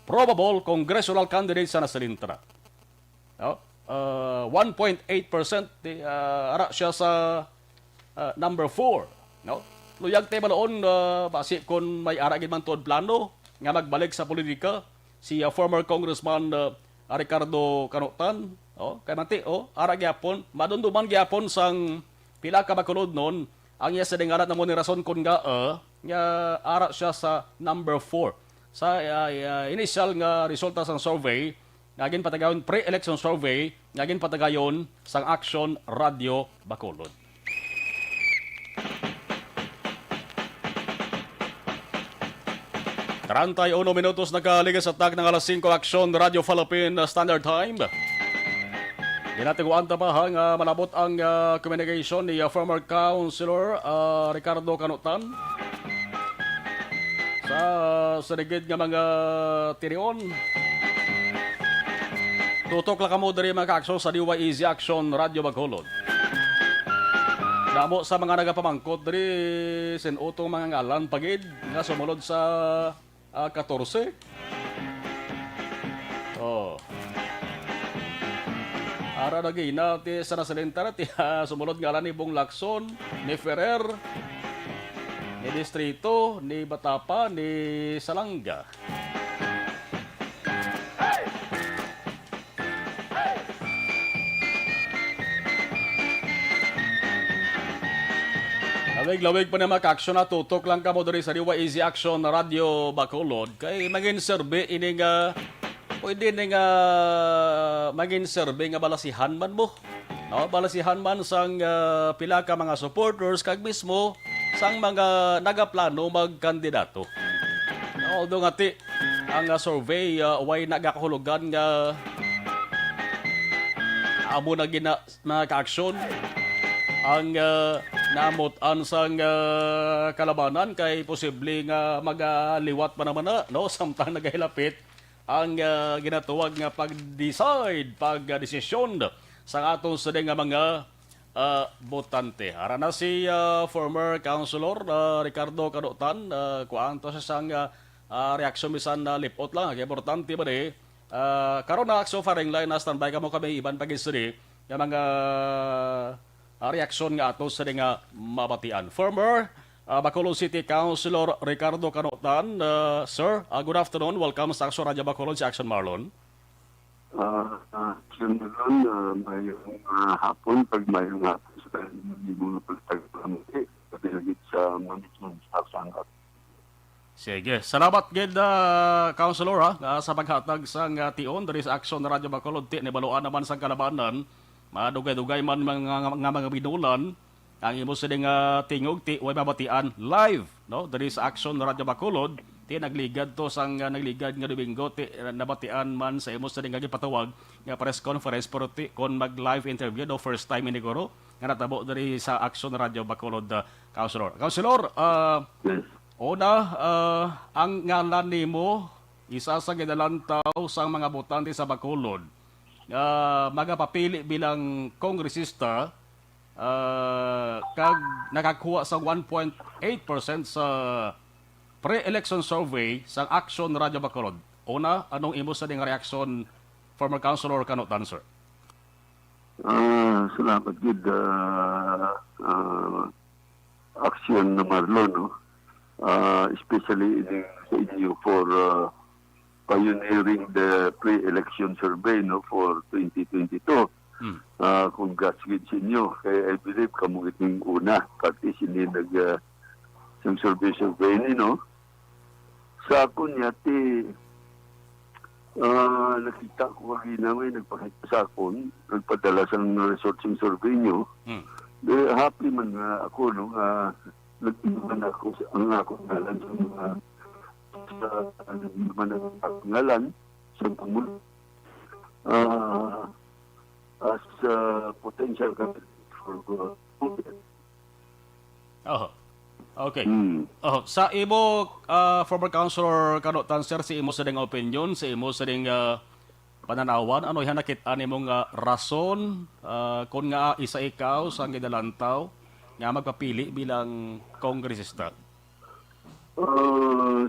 Probable congressional candidate sa nasalintana. No? 1.8% ara siya sa number 4. No? Luyag tayo maloon, basi kung may aragin man tuod plano nga magbalik sa politika, si former Congressman Ricardo Canutan, kay mati, arag yapon, madunduman yapon sang pila ka Bacolod noon, ang iya sa dingarat na mo ni rason kung nga ara siya sa number 4. Sa initial nga resulta sang survey, naging patagayon pre-election survey, naging patagayon sang Action Radio Bacolod. Tarantay 1 minutos nakaligas sa tag ng alas 5 Action Radio Philippine Standard Time. Ginatiguan ta pa ha, nga malabot ang communication ni former Councilor Ricardo Canutan sa ligid nga mga tirion. Tutok lang kamo diri mga ka-aksyon sa Diwa Easy Action Radio Bacolod. Damo sa mga nagapamangkot diri sin utong mga ngalan pagid nga sumunod sa 14. Oh. Ara nagina ti sa nasalintara ti sumunod ngalan ni Bong Lacson, ni Ferrer, ni Distrito, ni Batapa, ni Salanga. Lawig pa naman ka-aksyon na tutok lang ka mo diri sa Diwa Easy Action na Radio Bacolod. Kay maging survey ini nga pwede na nga maging survey nga balasihan man mo. No? Balasihan man sang pila ka mga supporters kag mismo sang mga nagaplano magkandidato. Although nga ti ang survey way nagakahulugan nga amo na gina mga ka-aksyon ang namutan sang kalabanan kay posible nga magaliwat pa naman na, no? Samtang nagahilapit ang ginatuwag nga pag-decide, pag-desisyon sa atong sadeng nga mga botante. Ara na si former Councilor Ricardo Canutan, kuanto sa sang reaksyon bisan lipot lang. Kaya importante ba di? Karon na so faring line na standby ka mo kami iban pag-isri yung mga reaksyon nga ato sa nga mabatian. Former Bacolod City Councilor Ricardo Canutan. Sir, good afternoon. Welcome sa Action Radio Bacolod, si Action Marlon. Action Marlon, mayroong hapon, pag mayroong hapon sa mga pagtagpamati, pati lagit sa management staff sa hanggat. Sige. Salamat, gid, Councilor, sa paghatag sa tion dari sa Action Radio Bacolod. Ni baluan naman sa kalabanan. Madugay-dugay man mga binulan ang imo sa tingog ti way mabatian live, no, dari sa Action Radio Bacolod. Ti nagligad to sang nagligad nga Domingo ti nabatian man sa imo sa gipatawag nga press conference pero ti kon mag live interview no first time ini guro nga natabo dari sa Action Radio Bacolod. Councilor una ang ngalan nimo isa sa gidalantaw sang mga botante sa Bacolod magapapili bilang kongresista kag nakakuha sa 1.8% sa pre-election survey sa Action Radio Bacolod. Una, anong imo sa ding reaksyon, former Councilor Canutan, sir? Salamat gid Action na Marlon, no? Especially sa inyo for pioneering the pre-election survey, no, for 2022. Congrats with inyo. Kaya I believe kamo iting una pati sini yung survey ni, no. Sa akon yati nakita ko kagina may nagpakita sa akon, nagpadala sa researching survey nyo. Happy man ako, no, nagtiman ako ang akong ngalan sa mga sa ngalan sa pamulo as potential candidate for Okay. Sa imo former Councilor Canutan, sir, si imo sa ding opinion, sa imo sa ding pananawan, ano yan nakita nimong rason kung nga isa ikaw sa gidalantaw nga magpapili bilang kongresista?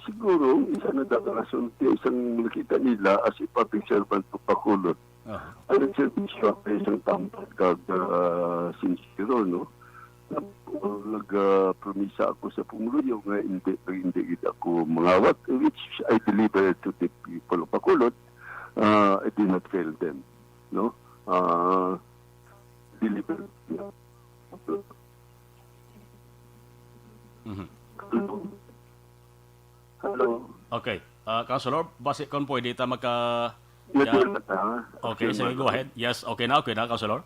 Siguro, isa na datarason isang nakita nila as a public servant of Bacolod. Ang nagservisyo ako isang tampat kag sincero, no? Nag-promisa ako sa pumuluyo nga hindi ako mangawat, which I delivered to the people of Bacolod. I did not fail them, no? Delivered. Hello. Okay. Councilor, basi kung pwede ta Okay, sige, go ahead. Yes, okay na, Councilor.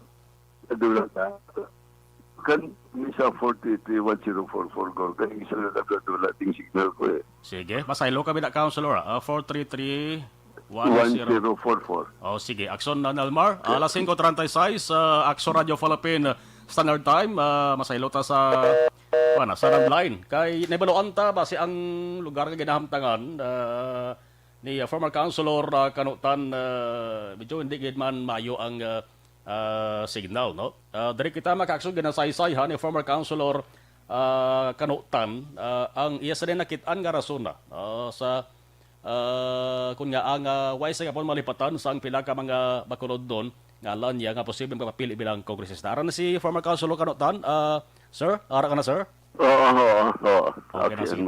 Kan misa 433-1044 ko. Kan isa na nagdula ting signal ko eh. Sige, masaylo kami na, Councilor. 433 1044. Sige. Aksyon na Nalmar. Alas 5:36 sa Aksyon Radio Philippine Standard Time. Masaylota sa line. Kay Nebaloan ta base ang lugar nga ginahamtangan ni former councilor Kanutan, medyo hindi gid man mayo ang signal, no? Diri kita makaksyon ginasaysayhan ni former councilor Kanutan ang iya sa din nakitaan nga rason na sa kung nga ang wise nga pon malipatan sa ang pila ka mga bakulod doon nga lan niya nga posibleng papapili bilang kongresista. Ara na si former councilor Kanutan. Sir, ara ka na, sir? Oo. Okay na, sige.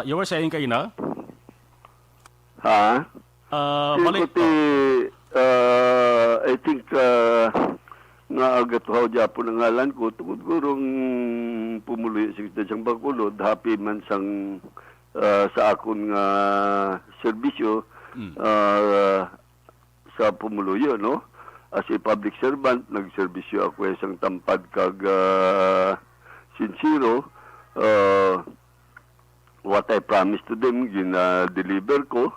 You were saying kayo na? Ha? Balik. I think nga agatuhaw Japon ang ngalan ko tungod gurong pumuloy sa siyang Bacolod, happy man sang sa akon nga serbisyo sa pumuluyo, no? As a public servant, nagserbisyo ako isang tampad kag sincero. What I promised to them, gina-deliver ko.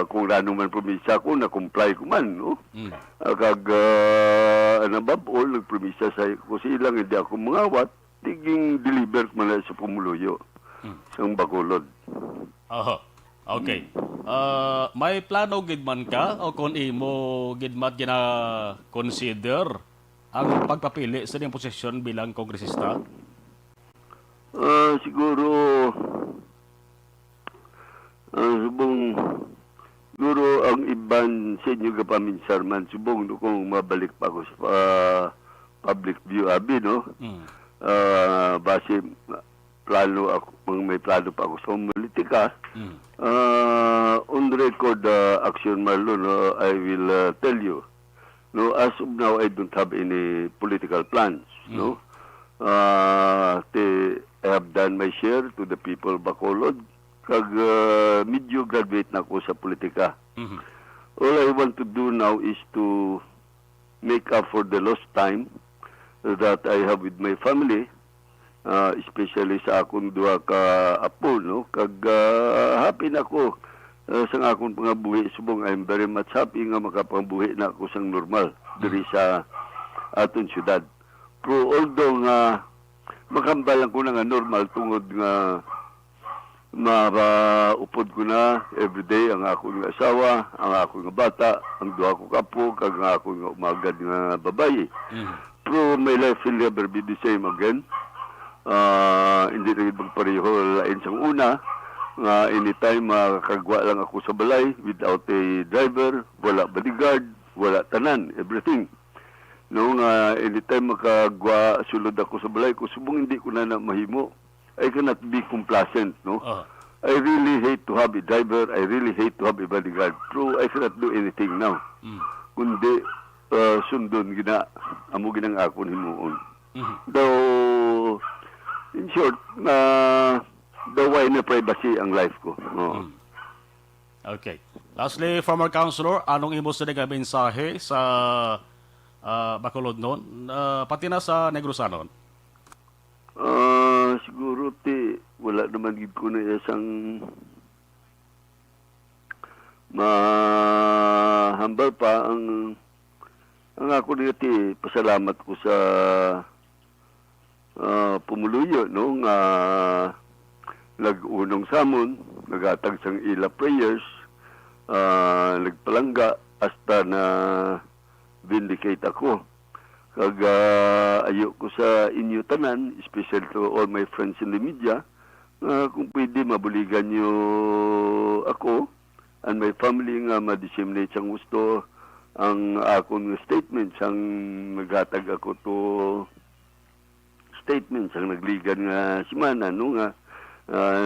Kung ano man promisa ko, na-comply ko man, no? Kag above all, nagpromisa sa ko silang hindi ako mangawat, tiging deliver ko man sa pumuluyo sa Bacolod. Okay. May plano gid man ka o kung imo gid man gina-consider ang pagpapili sa iyong posisyon bilang kongresista? Siguro ang iban sa inyo kapaminsar man subong kung mabalik pa ako sa public view abi, no? Base plano ako, may plano pa ako sa politika. On record action Marlon, I will tell you, no, as of now I don't have any political plans, no. I have done my share to the people Bacolod. Kag medyo graduate na ako sa politika. All I want to do now is to make up for the lost time that I have with my family, especially sa akong duha ka apo, no? Kag happy na ako sa akong pangabuhi subong. I'm very much happy nga makapangabuhi na ako sang normal diri sa aton syudad. Pero although nga makambalan ko na nga normal tungod nga maupod ko na everyday ang akong asawa, ang akong bata, ang duha ko kapo, kag ang akong umagad nga babae. Pero my life will never be the same again. Hindi na magpareho lain sang una. Anytime makakagwa lang ako sa balay without a driver, wala bodyguard, wala tanan, everything. No, anytime makagwa sulod ako sa balay ko, subong hindi ko na mahimo. I cannot be complacent, no? I really hate to have a driver. I really hate to have a bodyguard. True, I cannot do anything now. Kundi sundon gina, amo ginang ako himuon. Though, in short, daw why na privacy ang life ko. Okay. Lastly, former councilor, anong imo sa nga mensahe sa Bacolod noon? Pati na sa Negros Anon? Siguro wala naman gid ko na isang mahambal pa ang ako niti pasalamat ko sa pumuluyo, no, nga nag-unong samon, nagatag sang ila prayers, nagpalangga hasta na vindicate ako. Kag ayo ko sa inyo tanan, especially to all my friends in the media, kung pwede mabuligan nyo ako and my family nga ma-disseminate sang gusto ang akong statements ang naghatag ako to statements ang nagligan nga simana, no, nga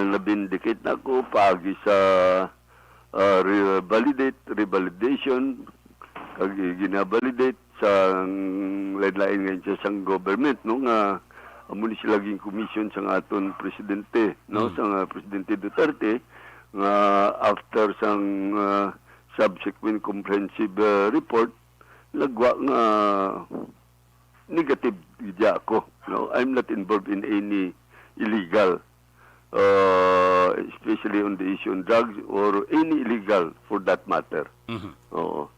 nabindicate na ako pagi sa revalidation kag ginavalidate sa lain-lain ngayon sa sang government, no, nga amo ni sila ging commission sa aton presidente, no, sa presidente Duterte nga after sang subsequent comprehensive report lagwa nga negative gidya ako, no. I'm not involved in any illegal especially on the issue on drugs or any illegal for that matter. Oo.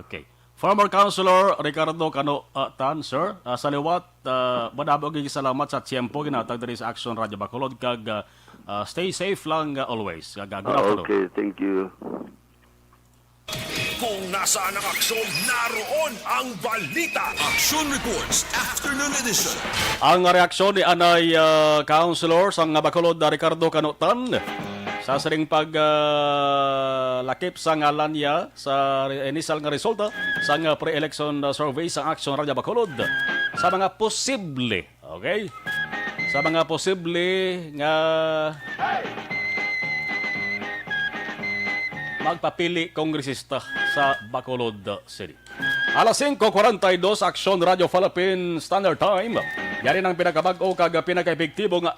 Okay. Former Councilor Ricardo Cano Tan, sir, sa liwat, madabo gigi salamat sa tiyempo ginatag diri sa Action Radio Bacolod kag stay safe lang always. Good afternoon. Okay, thank you. Kung nasaan ang aksyon, naroon ang balita. Action Reports Afternoon Edition. Ang reaksyon ni Anay Councilor sa Bacolod Ricardo Cano Tan sa siring lakip sa ngalan niya sa initial nga resulta sa pre-election survey sa Action Radio Bacolod sa mga posible, okay? Sa mga posible nga magpapili kongresista sa Bacolod City. Alas 5:42 Action Radio Philippine Standard Time. Yari ng pinakabag-o kag pinaka-epektibo nga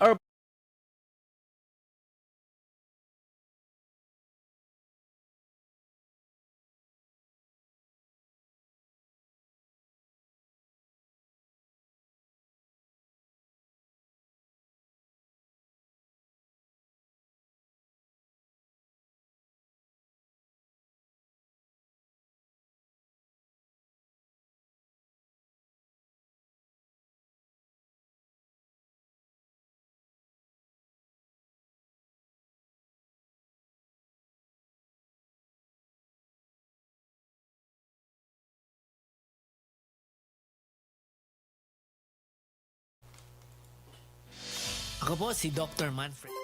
Ako po si Dr. Manfred.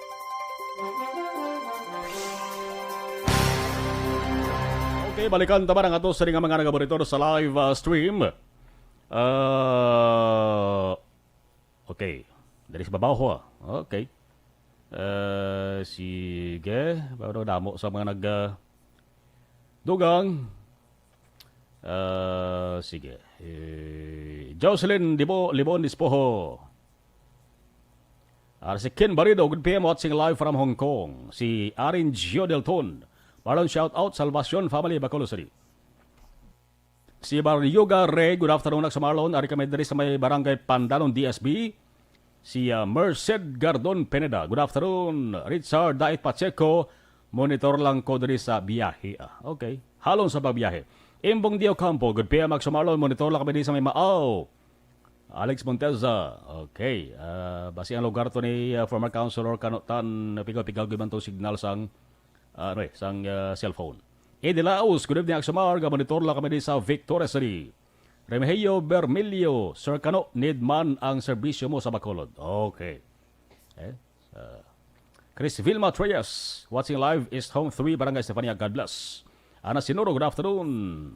Okay, balikan taman ang ato sa ring mga nagaboritor sa live stream. Okay. Dari sa babaw ho. Okay. Sige. Bago damo sa mga dugang. Sige. Jocelyn Libon Dispoho. Si Ken Barido, good PM watching live from Hong Kong. Si Arin Gio Delton. Marlon shout out, Salvacion Family, Bacolod City. Si Baryoga Ray, good afternoon sa Marlon. Ari kami dari sa may barangay Pandanon, DSB. Si Merced Gardon Peneda, good afternoon. Richard Dait Pacheco, monitor lang ko dari sa biyahe. Okay, halon sa pagbiyahe. Imbong Dio Campo, good PM sa Marlon. Monitor lang kami dari sa may Maaw. Alex Monteza, okay. Basi ang lugar to ni former councilor Kanotan, pigaw-pigaw gibanto signal sang cellphone. Eddie Laos, good evening Aksamar, monitor lang kami sa Victoria City. Remigio Bermilio, Sir Kano, need man ang serbisyo mo sa Bacolod. Okay. Chris Vilma Treyes, watching live East Home 3, Barangay Estefania, God bless. Ana Sinuro, good afternoon.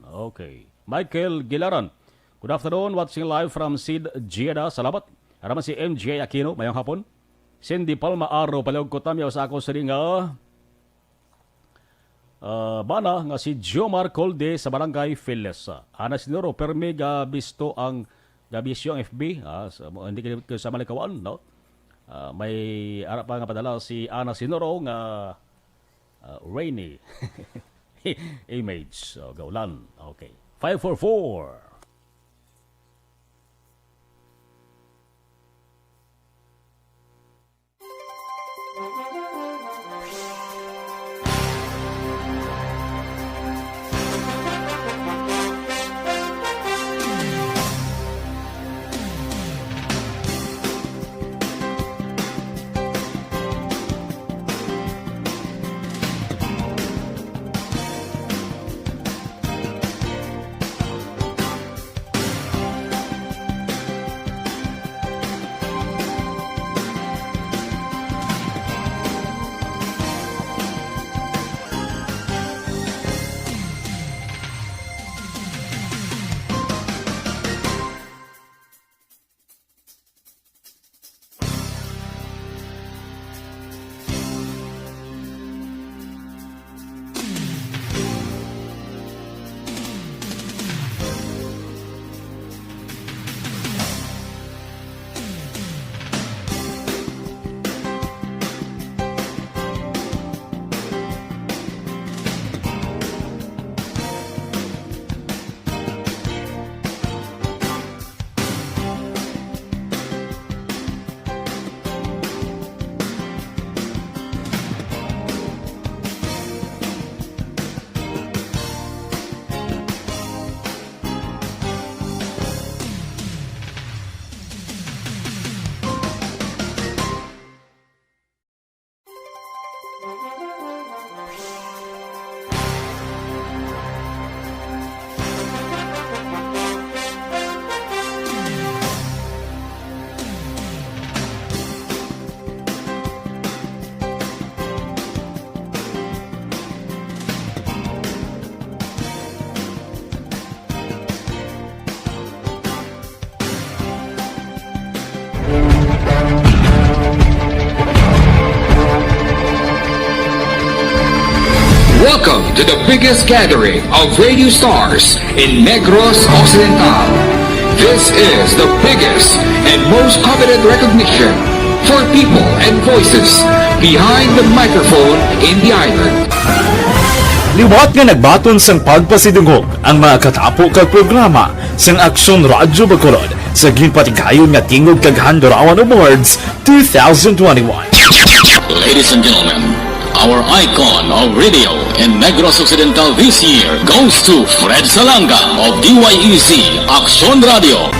Okay. Michael Gilaran, good afternoon, watching live from Sid Gieda. Salamat. Araman si MJ Aquino, mayang hapon. Cindy Palma Aro, palawag ko tamyaw sa ako sa ringa. Bana nga si Jomar Colde sa Barangay Filesa. Ana Sinoro, permi gabisto ang gabisyo ang FB. Hindi kayo sa malikawan, no? May arap pa nga padala si Ana Sinoro nga rainy image. Gaulan. Okay. 544. Welcome to the biggest gathering of radio stars in Negros Occidental. This is the biggest and most coveted recognition for people and voices behind the microphone in the island. Liwat nga nagbaton sang pagpasidungog ang mga katapo kag programa sang Aksyon Radyo Bacolod sa ginpatigayon nga tingog kag Handurawan Awards 2021. Ladies and gentlemen, our icon of radio in Negros Occidental this year goes to Fred Salanga of DYEZ Aksyon Radio.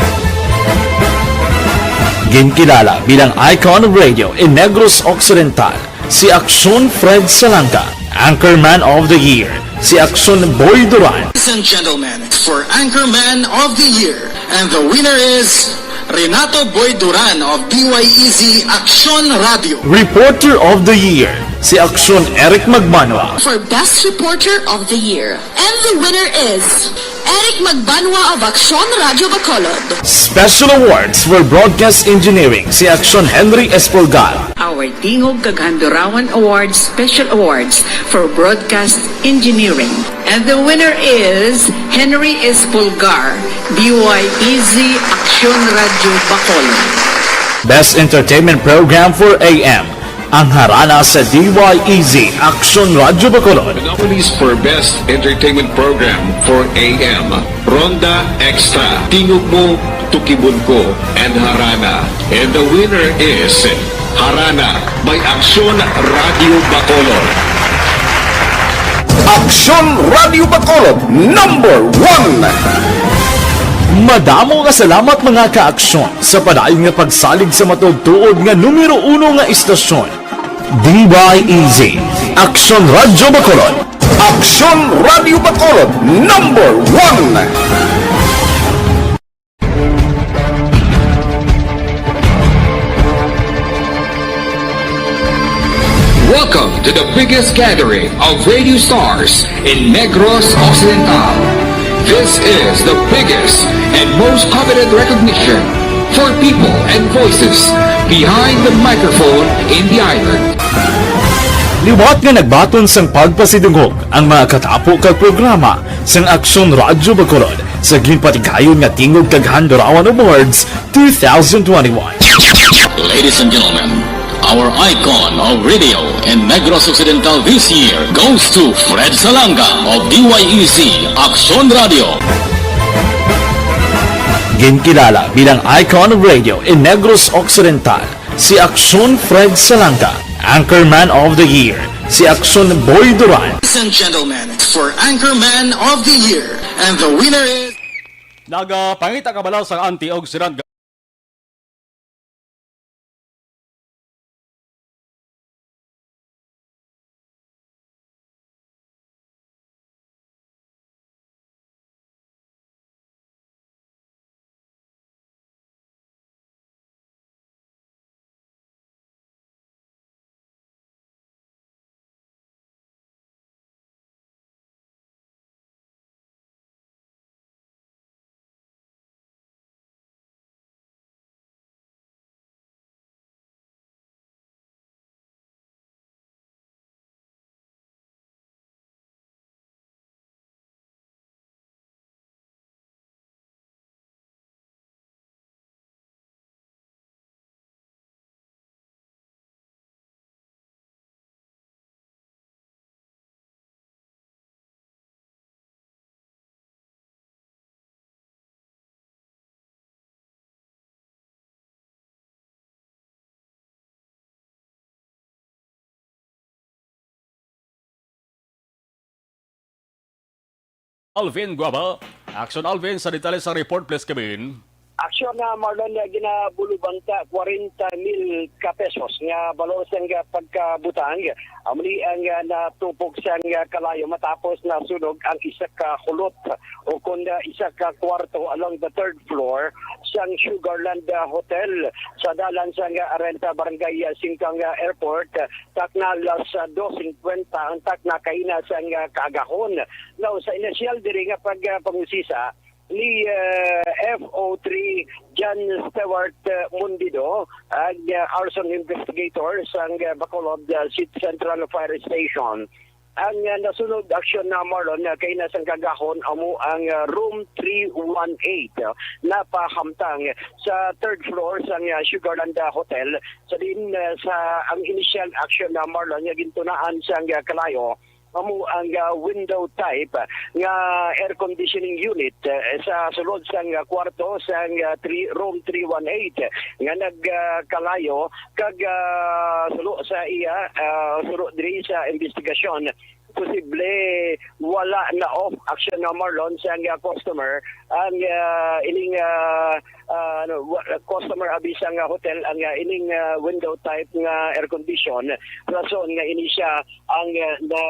Ginkilala bilang icon of radio in Negros Occidental si Aksyon Fred Salanga. Anchorman of the Year si Aksyon Boy Duran. Ladies and gentlemen, for Anchorman of the Year, and the winner is Renato Boy Duran of DYEZ Aksyon Radio. Reporter of the Year si Aksyon Eric Magbanwa. For Best Reporter of the Year, and the winner is Eric Magbanwa of Aksyon Radio Bacolod. Special awards for broadcast engineering si Aksyon Henry Espolgar. Our Tingog kag Handurawan Awards Special Awards for Broadcast Engineering. And the winner is Henry Espolgar, DYEZ Aksyon Radio Bacolod. Best Entertainment Program for AM. Ang harana sa DYEZ Aksyon Radio Bacolod. The nominees for Best Entertainment Program for AM, Ronda Extra, Tingog Mo, Tukibun Ko, and Harana. And the winner is Harana by Aksyon Radio Bacolod. Aksyon Radio Bacolod, number 1! Madamo nga salamat mga kaaksyon sa padayon nga pagsalig sa matugtuod nga numero 1 nga istasyon. DYEZ Aksyon Radio Bacolod. Aksyon Radio Bacolod, number 1! Welcome to the biggest gathering of radio stars in Negros Occidental. This is the biggest and most coveted recognition for people and voices behind the microphone in the island. Liwat nga nagbaton sang pagpasidungog ang mga katapo kag programa sang Aksyon Radyo Bacolod sa ginpatigayon nga tingog kag Handurawan Awards 2021. Ladies and gentlemen, our icon of radio in Negros Occidental this year goes to Fred Salanga of DYEZ Aksyon Radio. Ginkilala bilang icon of radio in Negros Occidental si Aksyon Fred Salanga. Anchorman of the Year si Aksyon Boy Duran. Ladies and gentlemen, for Anchorman of the Year, and the winner is Nagapangita kabalaw sa antioxidant Alvin Guaba. Action Alvin sa detalye sa report, please, Kevin. Aksyon na Marlon nga ginabulubanta 40,000 ka pesos nga balor sang pagkabutang amli ang natupok sang kalayo matapos na sunog ang isa ka kulot o kunda isa ka kwarto along the third floor sang Sugarland Hotel sa dalan sang Arenta Barangay Singkang Airport takna las 2:50 ang takna kaina sang kaagahon. Now sa initial diri nga pagpangusisa ni FO3 John Stewart Mundido ang arson investigator sang Bacolod City Central Fire Station ang nasunod aksyon na Marlon kay nasang kagahon amo ang room 318 na pahamtang sa third floor sa Sugarland Hotel sa din sa ang initial action na Marlon nga gintunaan sa kalayo amo ang window type nga air conditioning unit sa sulod sang kwarto sang room 318 nga nagkalayo kag sulo sa iya suro diri sa investigasyon posible wala na off action na Marlon sa customer ang ining customer abi sa hotel ang ining window type nga air condition rason nga ini siya ang na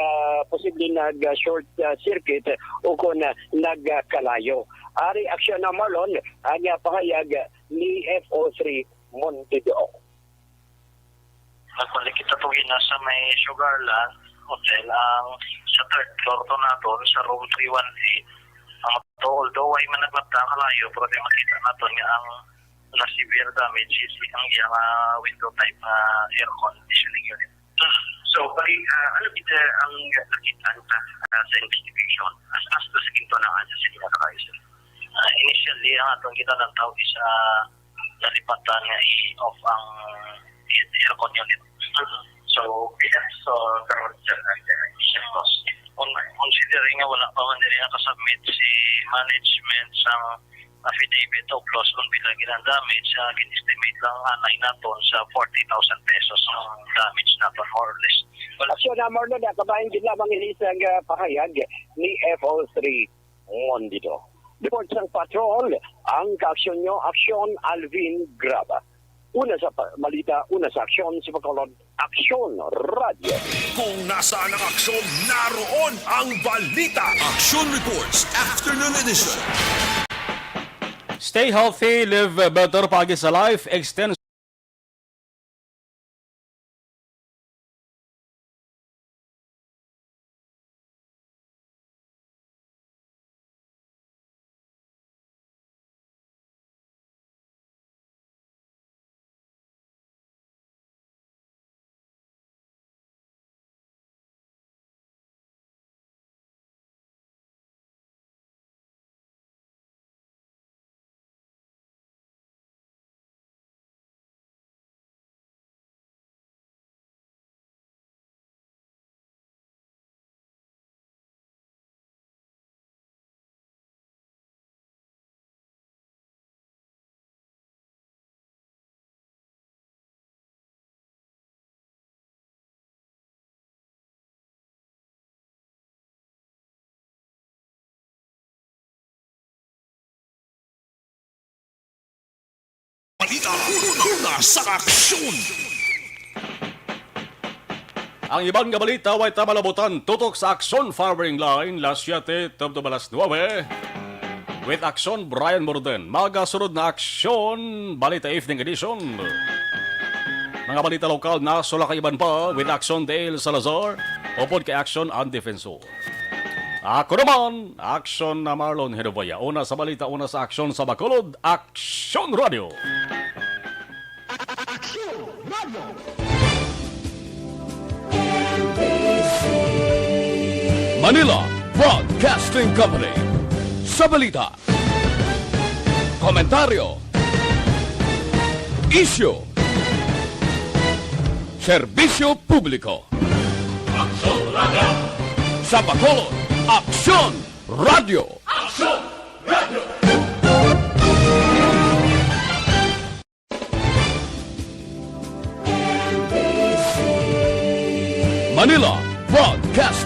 posible nag short circuit o kon nagkalayo. Ari action na Marlon ang pahayag ni FO3 Montedeo. Nagbalik kita tuwin na sa may Sugarland Hotel ang sa third floor to naton sa room 318 ang although ay managbata kalayo pero di makita naton nga ang na severe damage is ang iyang window type air conditioning unit. So pari ano kita ang nakita sa investigation as to sa ginto na sa sila kalayo sir. Initially ang atong kita ng tao is nalipatan nga i-off ang aircon unit. So, karon siya considering nga wala pa man nila nakasubmit si management sa affidavit of loss kung bilagin ang damage, kin-estimate lang anay naton sa 40,000 pesos ang damage naton more or less. Aksyon na Marlon, kabayan din lamang inisang pahayag ni FO3 Mondido. Report sang patrol, ang kaaksyon nyo, Aksyon Alvin Graba. Una sa balita, una sa aksyon sa Bacolod, Aksyon Radio. Kung nasaan ang aksyon, naroon ang balita. Action Reports Afternoon Edition. Stay healthy, live better, pagi sa life, extend Balita, una sa aksyon. ang ibang balita ay tamalabutan tutok sa Aksyon Firing Line las 7 tabto balas 9 with Aksyon Brian Morden. Magasunod na Aksyon Balita Evening Edition. Mga balita lokal na sulakaiban pa with Aksyon Dale Salazar upod kay Aksyon ang Defensor. Ako naman, Aksyon na Marlon Hedovaya. Una sa balita, una sa Aksyon sa Bacolod, Aksyon Radio. Aksyon Radio. Manila Broadcasting Company. Sa balita, komentaryo, issue, serbisyo publiko. Aksyon Radio. Sa Bacolod, Aksyon Radio. Aksyon Radio. Manila Broadcasting